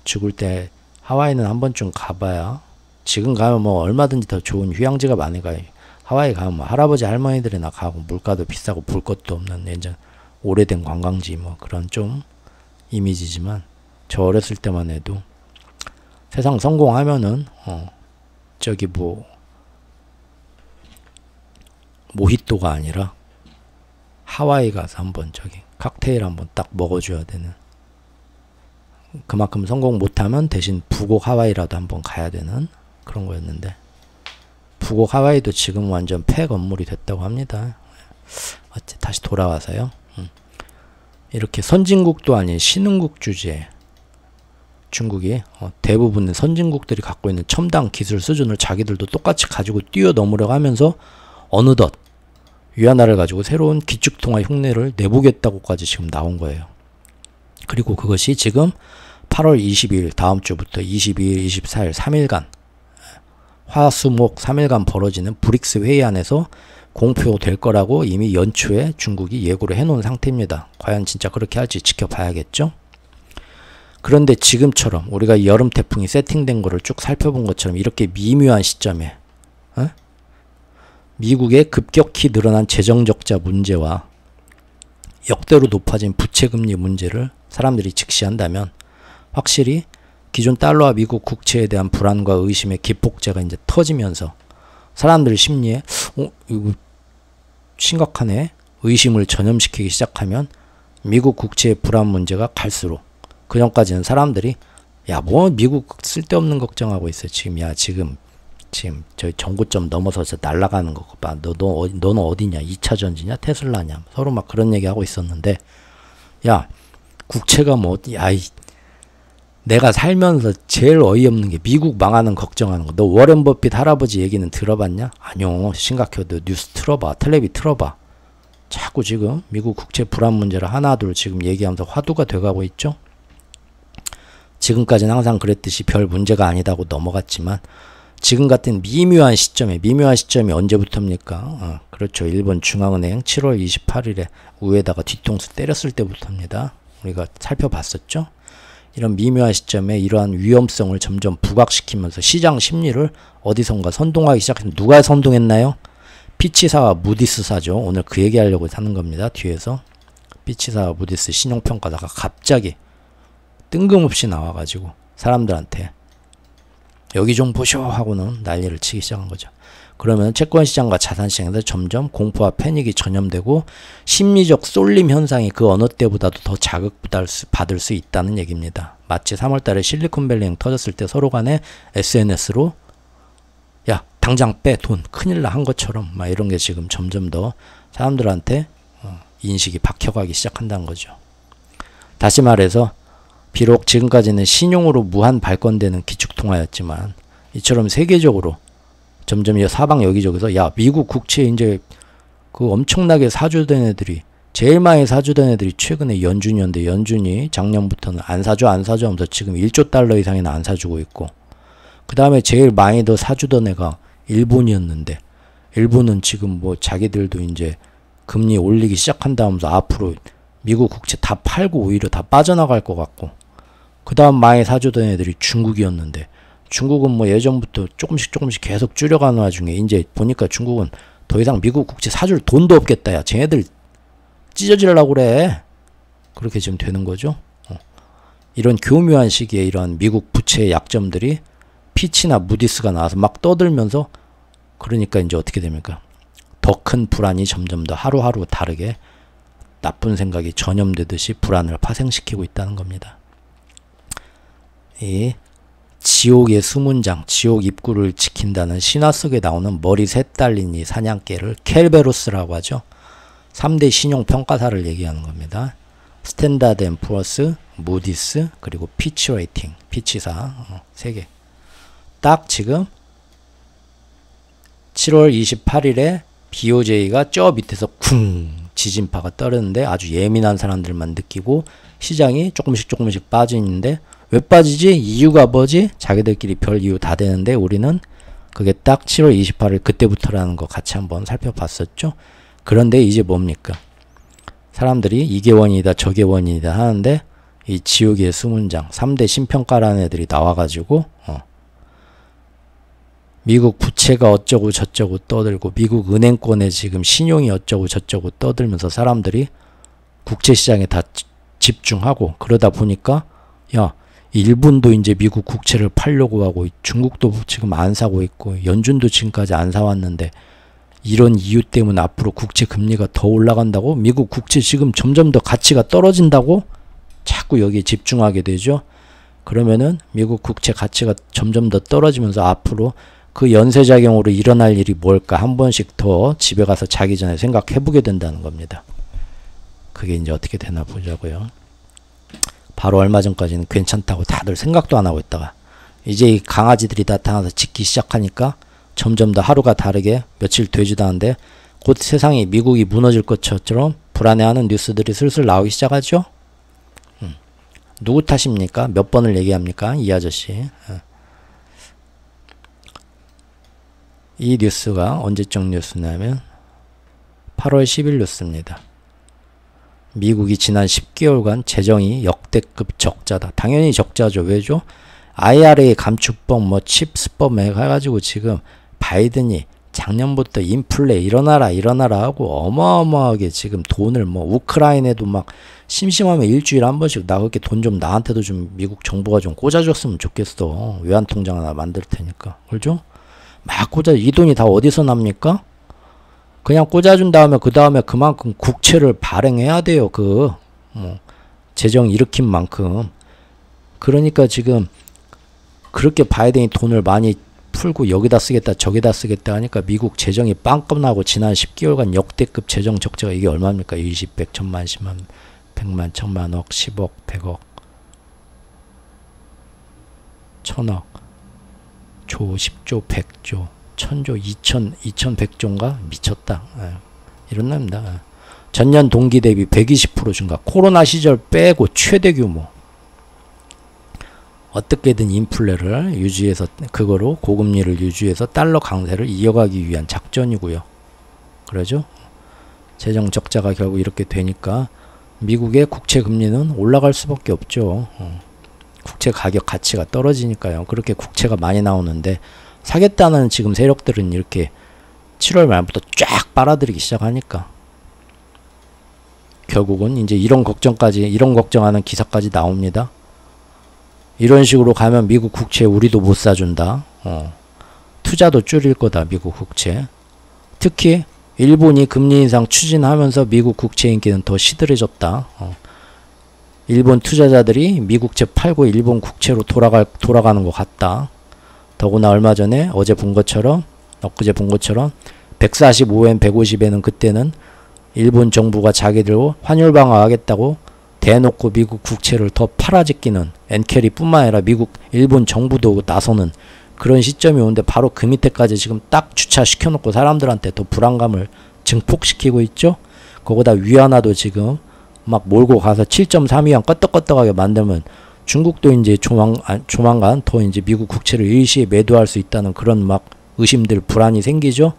죽을 때 하와이는 한 번쯤 가봐야 지금 가면 얼마든지 더 좋은 휴양지가 많으니까 하와이 가면 할아버지 할머니들이나 가고 물가도 비싸고 볼 것도 없는 예전 오래된 관광지 그런 좀 이미지지만 저 어렸을 때만 해도 세상 성공하면은 모히또가 아니라 하와이 가서 한번 칵테일 한번 딱 먹어줘야 되는 그만큼 성공 못하면 대신 부곡 하와이라도 한번 가야 되는 그런 거였는데 북옥 하와이도 지금 완전 폐 건물이 됐다고 합니다. 다시 돌아와서요. 이렇게 선진국도 아닌 신흥국 주제에 중국이 대부분의 선진국들이 갖고 있는 첨단 기술 수준을 자기들도 똑같이 가지고 뛰어넘으려고 하면서 어느덧 위안화를 가지고 새로운 기축통화 흉내를 내보겠다고까지 지금 나온 거예요. 그리고 그것이 지금 8월 22일 다음 주부터 22일, 24일 3일간 화수목 3일간 벌어지는 브릭스 회의 안에서 공표될 거라고 이미 연초에 중국이 예고를 해놓은 상태입니다. 과연 진짜 그렇게 할지 지켜봐야겠죠. 그런데 지금처럼 우리가 여름 태풍이 세팅된 거를 쭉 살펴본 것처럼 이렇게 미묘한 시점에 미국의 급격히 늘어난 재정적자 문제와 역대로 높아진 부채금리 문제를 사람들이 직시한다면 확실히 기존 달러와 미국 국채에 대한 불안과 의심의 기폭제가 이제 터지면서 사람들 심리에 이거 심각하네 의심을 전염시키기 시작하면 미국 국채의 불안 문제가 갈수록 그전까지는 사람들이 야 뭐 미국 쓸데없는 걱정하고 있어 지금 저희 정고점 넘어서 날아가는 거 봐. 너는 어디냐? 2차 전지냐? 테슬라냐? 서로 막 그런 얘기하고 있었는데 야 국채가 뭐 내가 살면서 제일 어이없는 게 미국 망하는 걱정하는 거. 너 워렌 버핏 할아버지 얘기는 들어봤냐? 아니요. 심각해. 너 뉴스 틀어봐. 텔레비 틀어봐. 자꾸 지금 미국 국채 불안 문제를 하나둘 지금 얘기하면서 화두가 돼가고 있죠. 지금까지는 항상 그랬듯이 별 문제가 아니다고 넘어갔지만 지금 같은 미묘한 시점이 언제부터입니까? 그렇죠. 일본 중앙은행 7월 28일에 우에다가 뒤통수 때렸을 때부터입니다. 우리가 살펴봤었죠. 이런 미묘한 시점에 이러한 위험성을 점점 부각시키면서 시장 심리를 어디선가 선동하기 시작했는데 누가 선동했나요? 피치사와 무디스사죠. 오늘 그 얘기하려고 하는 겁니다. 뒤에서 피치사와 무디스 신용평가사가 갑자기 뜬금없이 나와가지고 사람들한테 여기 좀 보쇼 하고는 난리를 치기 시작한 거죠. 그러면 채권시장과 자산시장에서 점점 공포와 패닉이 전염되고 심리적 쏠림 현상이 그 어느 때보다도 더 자극받을 수 있다는 얘기입니다. 마치 3월달에 실리콘밸리행 터졌을 때 서로 간에 SNS로 야 당장 빼 돈 큰일 나 한 것처럼 막 이런 게 지금 점점 더 사람들한테 인식이 박혀가기 시작한다는 거죠. 다시 말해서 비록 지금까지는 신용으로 무한 발권되는 기축통화였지만 이처럼 세계적으로 점점 사방 여기저기서 야 미국 국채 이제 그 엄청나게 사주던 애들이 제일 많이 사주던 애들이 최근에 연준이었는데 연준이 작년부터는 안 사줘 하면서 지금 1조 달러 이상이나 안 사주고 있고 그 다음에 제일 많이 더 사주던 애가 일본이었는데 일본은 지금 뭐 자기들도 이제 금리 올리기 시작한다면서 앞으로 미국 국채 다 팔고 오히려 다 빠져나갈 것 같고 그 다음 많이 사주던 애들이 중국이었는데 중국은 뭐 예전부터 조금씩 계속 줄여가는 와중에 이제 보니까 중국은 더 이상 미국 국채 사줄 돈도 없겠다. 야 쟤네들 찢어지려고 그래. 그렇게 지금 되는 거죠. 이런 교묘한 시기에 이런 미국 부채의 약점들이 피치나 무디스가 나와서 막 떠들면서 그러니까 이제 어떻게 됩니까? 더 큰 불안이 점점 더 하루하루 다르게 나쁜 생각이 전염되듯이 불안을 파생시키고 있다는 겁니다. 이 지옥의 수문장, 지옥 입구를 지킨다는 신화 속에 나오는 머리 셋 달린 이 사냥개를 켈베로스라고 하죠. 3대 신용평가사를 얘기하는 겁니다. 스탠다드 앤 푸어스, 무디스, 그리고 피치 레이팅, 피치사 3개. 딱 지금 7월 28일에 BOJ가 저 밑에서 쿵 지진파가 떨어졌는데 아주 예민한 사람들만 느끼고 시장이 조금씩 빠지는데 왜 빠지지? 이유가 뭐지? 자기들끼리 별 이유 다 되는데 우리는 그게 딱 7월 28일 그때부터라는 거 같이 한번 살펴봤었죠. 그런데 이제 뭡니까? 사람들이 이게 원인이다 저게 원인이다 하는데 이 지옥의 수문장 3대 신평가라는 애들이 나와가지고 미국 부채가 어쩌고 저쩌고 떠들고 미국 은행권에 지금 신용이 어쩌고 저쩌고 떠들면서 사람들이 국채시장에 다 집중하고 그러다 보니까 야 일본도 이제 미국 국채를 팔려고 하고 중국도 지금 안 사고 있고 연준도 지금까지 안 사왔는데 이런 이유 때문에 앞으로 국채 금리가 더 올라간다고? 미국 국채 지금 점점 더 가치가 떨어진다고? 자꾸 여기에 집중하게 되죠. 그러면은 미국 국채 가치가 점점 더 떨어지면서 앞으로 그 연쇄작용으로 일어날 일이 뭘까 한 번씩 더 집에 가서 자기 전에 생각해보게 된다는 겁니다. 그게 이제 어떻게 되나 보자고요. 바로 얼마 전까지는 괜찮다고 다들 생각도 안 하고 있다가 이제 이 강아지들이 나타나서 짖기 시작하니까 점점 더 하루가 다르게 며칠 되지도 않은데 곧 세상이 미국이 무너질 것처럼 불안해하는 뉴스들이 슬슬 나오기 시작하죠. 누구 탓입니까? 몇 번을 얘기합니까? 이 아저씨. 이 뉴스가 언제적 뉴스냐면 8월 10일 뉴스입니다. 미국이 지난 10개월간 재정이 역대급 적자다. 당연히 적자죠. 왜죠? IRA 감축법 뭐 칩스법 해가지고 지금 바이든이 작년부터 인플레 일어나라 하고 어마어마하게 지금 돈을 뭐 우크라이나에도 막 심심하면 일주일에 한 번씩 나 그렇게 돈 좀 나한테도 좀 미국 정부가 좀 꽂아줬으면 좋겠어. 외환통장 하나 만들 테니까. 그렇죠? 막 꽂아. 이 돈이 다 어디서 납니까? 그냥 꽂아준 다음에 그 다음에 그만큼 국채를 발행해야 돼요. 재정 일으킨 만큼. 그러니까 지금 그렇게 바이든이 돈을 많이 풀고 여기다 쓰겠다 저기다 쓰겠다 하니까 미국 재정이 빵꾸 나고 지난 10개월간 역대급 재정 적자가 이게 얼마입니까? 20, 100, 1000만, 10만, 100만, 1000만, 억, 10억, 100억, 1000억, 조, 10조, 100조, 1000조, 2100조인가? 미쳤다. 이런 납니다. 전년 동기 대비 120% 증가. 코로나 시절 빼고 최대 규모. 어떻게든 인플레를 유지해서 그거로 고금리를 유지해서 달러 강세를 이어가기 위한 작전이고요. 그러죠? 재정 적자가 결국 이렇게 되니까 미국의 국채 금리는 올라갈 수밖에 없죠. 국채 가격 가치가 떨어지니까요. 그렇게 국채가 많이 나오는데 사겠다는 지금 세력들은 이렇게 7월 말부터 쫙 빨아들이기 시작하니까 결국은 이제 이런 걱정하는 기사까지 나옵니다. 이런 식으로 가면 미국 국채 우리도 못 사준다. 투자도 줄일 거다. 미국 국채. 특히 일본이 금리 인상 추진하면서 미국 국채 인기는 더 시들해졌다. 일본 투자자들이 미국채 팔고 일본 국채로 돌아가는 것 같다. 더구나 얼마 전에 엊그제 본 것처럼 145엔 150엔은 그때는 일본 정부가 자기들 환율 방어하겠다고 대놓고 미국 국채를 더 팔아제끼는 엔캐리 뿐만 아니라 일본 정부도 나서는 그런 시점이 오는데 바로 그 밑에까지 지금 딱 주차시켜놓고 사람들한테 더 불안감을 증폭시키고 있죠. 거기다 위안화도 지금 막 몰고 가서 7.32원 껐떡껐떡하게 만들면 중국도 이제 조만간 더 이제 미국 국채를 일시에 매도할 수 있다는 그런 막 의심들 불안이 생기죠.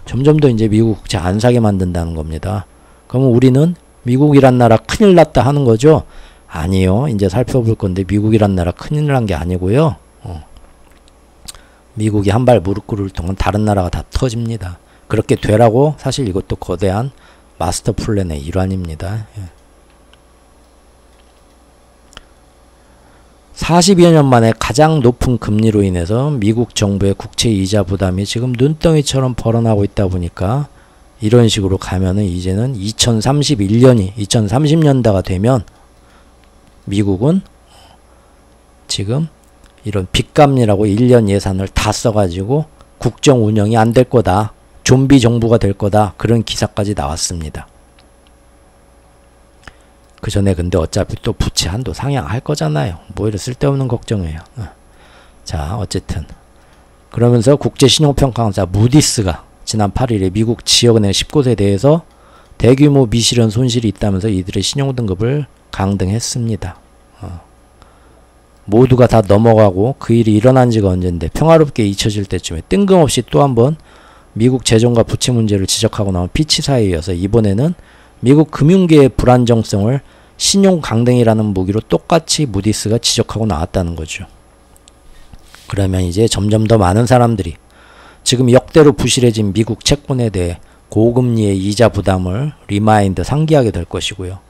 점점 더 이제 미국 국채 안 사게 만든다는 겁니다. 그러면 우리는 미국이란 나라 큰일 났다 하는 거죠? 아니요. 이제 살펴볼 건데 미국이란 나라 큰일 난 게 아니고요. 미국이 한 발 무릎 꿇을 동안 다른 나라가 다 터집니다. 그렇게 되라고 사실 이것도 거대한 마스터 플랜의 일환입니다. 40여 년 만에 가장 높은 금리로 인해서 미국 정부의 국채 이자 부담이 지금 눈덩이처럼 벌어나고 있다 보니까 이런 식으로 가면은 이제는 2030년대가 되면 미국은 지금 이런 빚감리라고 1년 예산을 다 써가지고 국정 운영이 안 될 거다. 좀비 정부가 될 거다. 그런 기사까지 나왔습니다. 그 전에 근데 어차피 또 부채 한도 상향할 거잖아요. 뭐 이런 쓸데없는 걱정이에요. 자, 어쨌든 그러면서 국제신용평가원사 무디스가 지난 8일에 미국 지역은행 19곳에 대해서 대규모 미실현 손실이 있다면서 이들의 신용등급을 강등했습니다. 모두가 다 넘어가고 그 일이 일어난 지가 언젠데 평화롭게 잊혀질 때쯤에 뜬금없이 또 한번 미국 재정과 부채 문제를 지적하고 나온 피치사에 이어서 이번에는 미국 금융계의 불안정성을 신용 강등이라는 무기로 똑같이 무디스가 지적하고 나왔다는 거죠. 그러면 이제 점점 더 많은 사람들이 지금 역대로 부실해진 미국 채권에 대해 고금리의 이자 부담을 상기하게 될 것이고요.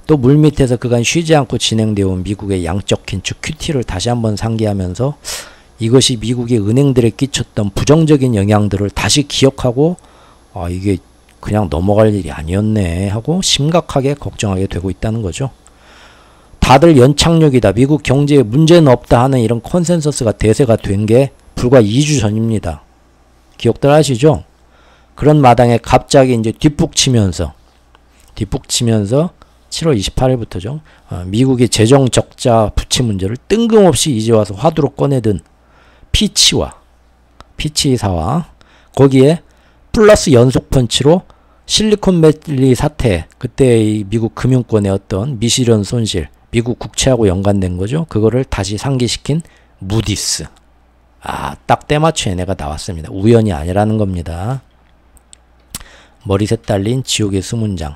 또 물밑에서 그간 쉬지 않고 진행되어 온 미국의 양적 긴축 QT를 다시 한번 상기하면서 이것이 미국의 은행들에 끼쳤던 부정적인 영향들을 다시 기억하고 이게 그냥 넘어갈 일이 아니었네 하고 심각하게 걱정하게 되고 있다는 거죠. 다들 연착륙이다. 미국 경제에 문제는 없다 하는 이런 컨센서스가 대세가 된 게 불과 2주 전입니다. 기억들 하시죠? 그런 마당에 갑자기 이제 뒷북치면서 7월 28일부터죠. 미국의 재정 적자 부채 문제를 뜬금없이 이제 와서 화두로 꺼내든 피치사와 거기에 플러스 연속 펀치로 실리콘밸리 사태, 그때 미국 금융권의 어떤 미실현 손실, 미국 국채하고 연관된 거죠. 그거를 다시 상기시킨 무디스. 딱 때맞춰 얘네가 나왔습니다. 우연이 아니라는 겁니다. 머리셋 달린 지옥의 수문장.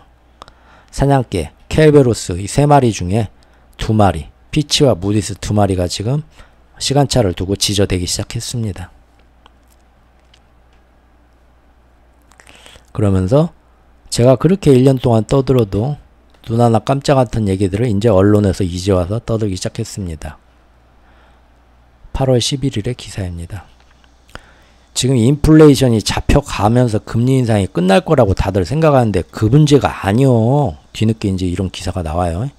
사냥개, 켈베로스 이 3마리 중에 2마리, 피치와 무디스 2마리가 지금 시간차를 두고 지저대기 시작했습니다. 그러면서 제가 그렇게 1년 동안 떠들어도 눈 하나 깜짝 같은 얘기들을 이제 언론에서 이제 와서 떠들기 시작했습니다. 8월 11일의 기사입니다. 지금 인플레이션이 잡혀가면서 금리 인상이 끝날 거라고 다들 생각하는데 그 문제가 아니요. 뒤늦게 이제 이런 기사가 나와요.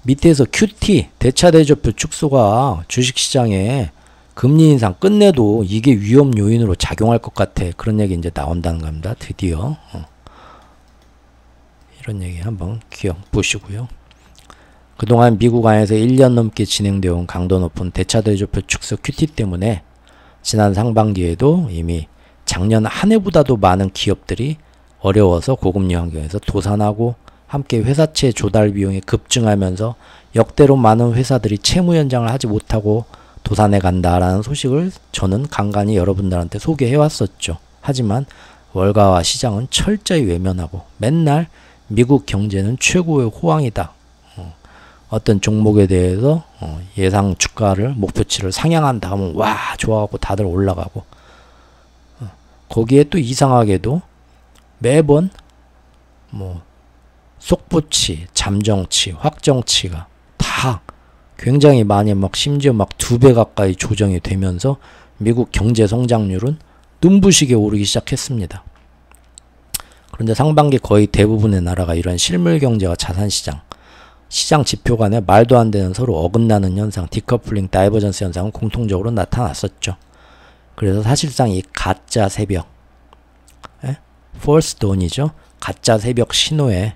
밑에서 QT, 대차대조표 축소가 주식시장에 금리 인상 끝내도 이게 위험 요인으로 작용할 것 같아. 그런 얘기 이제 나온다는 겁니다. 드디어. 이런 얘기 한번 기억 보시고요. 그동안 미국 안에서 1년 넘게 진행되어 온 강도 높은 대차대조표 축소 QT 때문에 지난 상반기에도 이미 작년 한 해보다도 많은 기업들이 어려워서 고금리 환경에서 도산하고 함께 회사채 조달 비용이 급증하면서 역대로 많은 회사들이 채무 연장을 하지 못하고 도산해 간다라는 소식을 저는 간간히 여러분들한테 소개해 왔었죠. 하지만 월가와 시장은 철저히 외면하고 맨날 미국 경제는 최고의 호황이다. 어떤 종목에 대해서 예상 주가를 목표치를 상향한다 하면 와 좋아하고 다들 올라가고 거기에 또 이상하게도 매번 뭐 속보치, 잠정치, 확정치가 다 굉장히 많이 막 심지어 막 2배 가까이 조정이 되면서 미국 경제 성장률은 눈부시게 오르기 시작했습니다. 그런데 상반기 거의 대부분의 나라가 이런 실물 경제와 자산시장 시장 지표 간에 말도 안 되는 서로 어긋나는 현상, 디커플링, 다이버전스 현상은 공통적으로 나타났었죠. 그래서 사실상 이 가짜 새벽, false dawn이죠. 가짜 새벽 신호에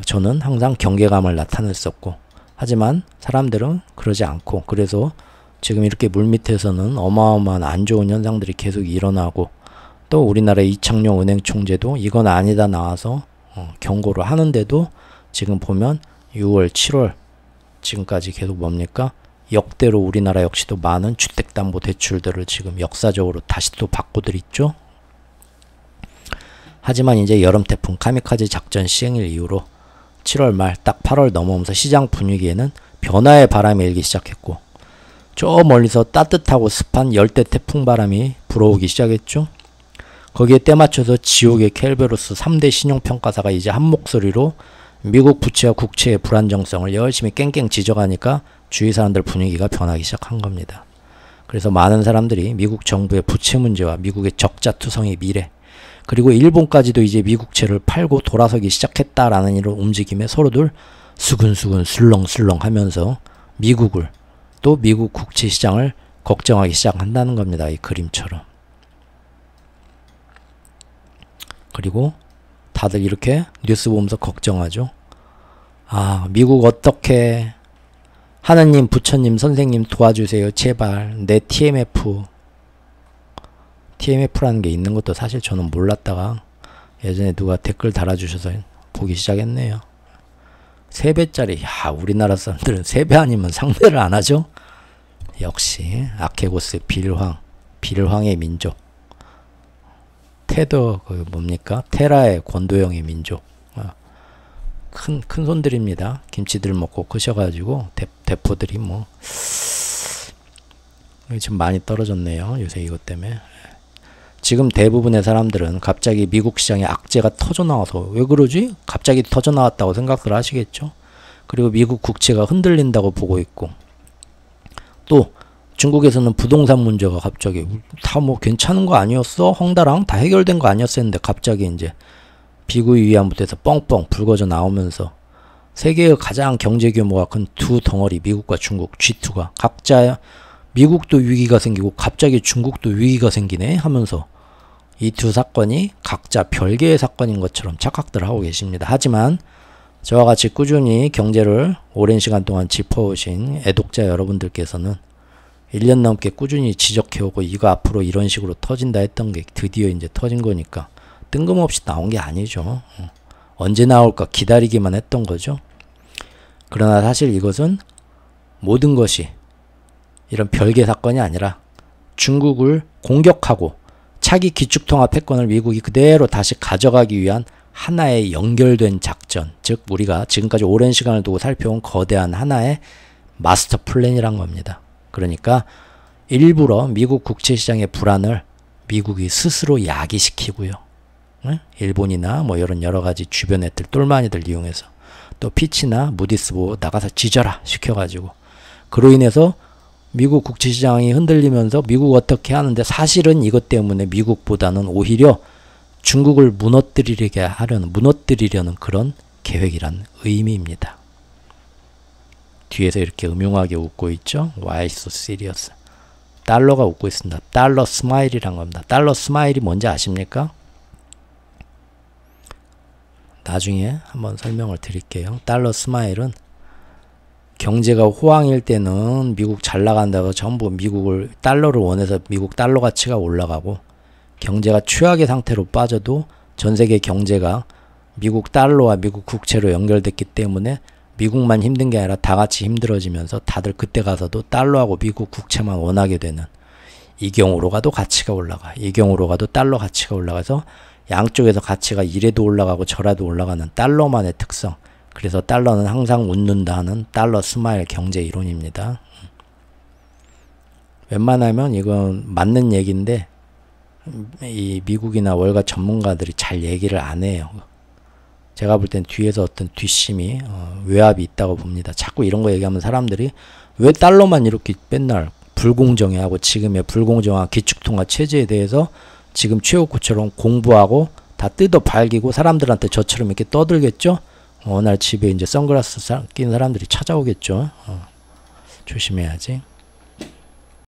저는 항상 경계감을 나타냈었고, 하지만 사람들은 그러지 않고, 그래서 지금 이렇게 물밑에서는 어마어마한 안 좋은 현상들이 계속 일어나고, 또 우리나라의 이창용 은행 총재도 이건 아니다 나와서 경고를 하는데도 지금 보면 6월, 7월 지금까지 계속 뭡니까? 역대로 우리나라 역시도 많은 주택담보대출들을 지금 역사적으로 다시 또 받고들 있죠. 하지만 이제 여름 태풍 카미카제 작전 시행일 이후로 7월 말 딱 8월 넘어오면서 시장 분위기에는 변화의 바람이 일기 시작했고, 저 멀리서 따뜻하고 습한 열대 태풍 바람이 불어오기 시작했죠. 거기에 때맞춰서 지옥의 켈베로스 3대 신용평가사가 이제 한 목소리로 미국 부채와 국채의 불안정성을 열심히 깽깽 지적하니까 주위 사람들 분위기가 변하기 시작한 겁니다. 그래서 많은 사람들이 미국 정부의 부채 문제와 미국의 적자투성의 미래, 그리고 일본까지도 이제 미국채를 팔고 돌아서기 시작했다라는 이런 움직임에 서로들 수근수근 술렁술렁 하면서 미국을, 또 미국 국채 시장을 걱정하기 시작한다는 겁니다. 이 그림처럼. 그리고 다들 이렇게 뉴스 보면서 걱정하죠. 아, 미국 어떻게, 하느님, 부처님, 선생님 도와주세요. 제발 내 TMF라는 게 있는 것도 사실 저는 몰랐다가 예전에 누가 댓글 달아주셔서 보기 시작했네요. 3배짜리, 야, 우리나라 사람들은 3배 아니면 상대를 안 하죠. 역시 아케고스 빌황의 민족, 테더 그 뭡니까? 테라의 권도형의 민족. 큰 손들입니다. 김치들 먹고 크셔가지고 대포들이 뭐 지금 많이 떨어졌네요. 요새 이것 때문에. 지금 대부분의 사람들은 갑자기 미국 시장에 악재가 터져나와서 왜 그러지? 갑자기 터져나왔다고 생각을 하시겠죠. 그리고 미국 국채가 흔들린다고 보고 있고, 또 중국에서는 부동산 문제가 갑자기 다 뭐 괜찮은 거 아니었어? 헝다랑 다 해결된 거 아니었어? 했는데 갑자기 이제 비구이 위안부터 해서 뻥뻥 불거져 나오면서 세계의 가장 경제 규모가 큰 두 덩어리, 미국과 중국 G2가 각자 미국도 위기가 생기고 갑자기 중국도 위기가 생기네 하면서 이 두 사건이 각자 별개의 사건인 것처럼 착각들 하고 계십니다. 하지만 저와 같이 꾸준히 경제를 오랜 시간 동안 짚어오신 애독자 여러분들께서는 1년 넘게 꾸준히 지적해오고 이거 앞으로 이런 식으로 터진다 했던 게 드디어 이제 터진 거니까 뜬금없이 나온 게 아니죠. 언제 나올까 기다리기만 했던 거죠. 그러나 사실 이것은 모든 것이 이런 별개 사건이 아니라 중국을 공격하고 차기 기축통화 패권을 미국이 그대로 다시 가져가기 위한 하나의 연결된 작전, 즉 우리가 지금까지 오랜 시간을 두고 살펴온 거대한 하나의 마스터 플랜이란 겁니다. 그러니까 일부러 미국 국채시장의 불안을 미국이 스스로 야기시키고요. 일본이나 뭐 이런 여러 가지 주변 애들 똘마니들 이용해서 또 피치나 무디스 보고 나가서 지져라 시켜가지고 그로 인해서 미국 국채시장이 흔들리면서 미국 어떻게 하는데 사실은 이것 때문에 미국보다는 오히려 중국을 무너뜨리려는 그런 계획이란 의미입니다. 뒤에서 이렇게 음흉하게 웃고 있죠. Why so serious? 달러가 웃고 있습니다. 달러 스마일이란 겁니다. 달러 스마일이 뭔지 아십니까? 나중에 한번 설명을 드릴게요. 달러 스마일은 경제가 호황일 때는 미국 잘 나간다고 전부 미국을 달러를 원해서 미국 달러 가치가 올라가고 경제가 최악의 상태로 빠져도 전 세계 경제가 미국 달러와 미국 국채로 연결됐기 때문에 미국만 힘든 게 아니라 다 같이 힘들어지면서 다들 그때 가서도 달러하고 미국 국채만 원하게 되는 이 경우로 가도 가치가 올라가 이 경우로 가도 달러 가치가 올라가서 양쪽에서 가치가 이래도 올라가고 저래도 올라가는 달러만의 특성. 그래서 달러는 항상 웃는다 하는 달러 스마일 경제 이론입니다. 웬만하면 이건 맞는 얘기인데 이 미국이나 월가 전문가들이 잘 얘기를 안 해요. 제가 볼 땐 뒤에서 어떤 뒷심이 외압이 있다고 봅니다. 자꾸 이런 거 얘기하면 사람들이 왜 달러만 이렇게 맨날 불공정해하고 지금의 불공정한 기축통화 체제에 대해서 지금 최옥구처럼 공부하고 다 뜯어 발기고 사람들한테 저처럼 이렇게 떠들겠죠? 어느 날 집에 이제 선글라스 낀 사람들이 찾아오겠죠? 조심해야지.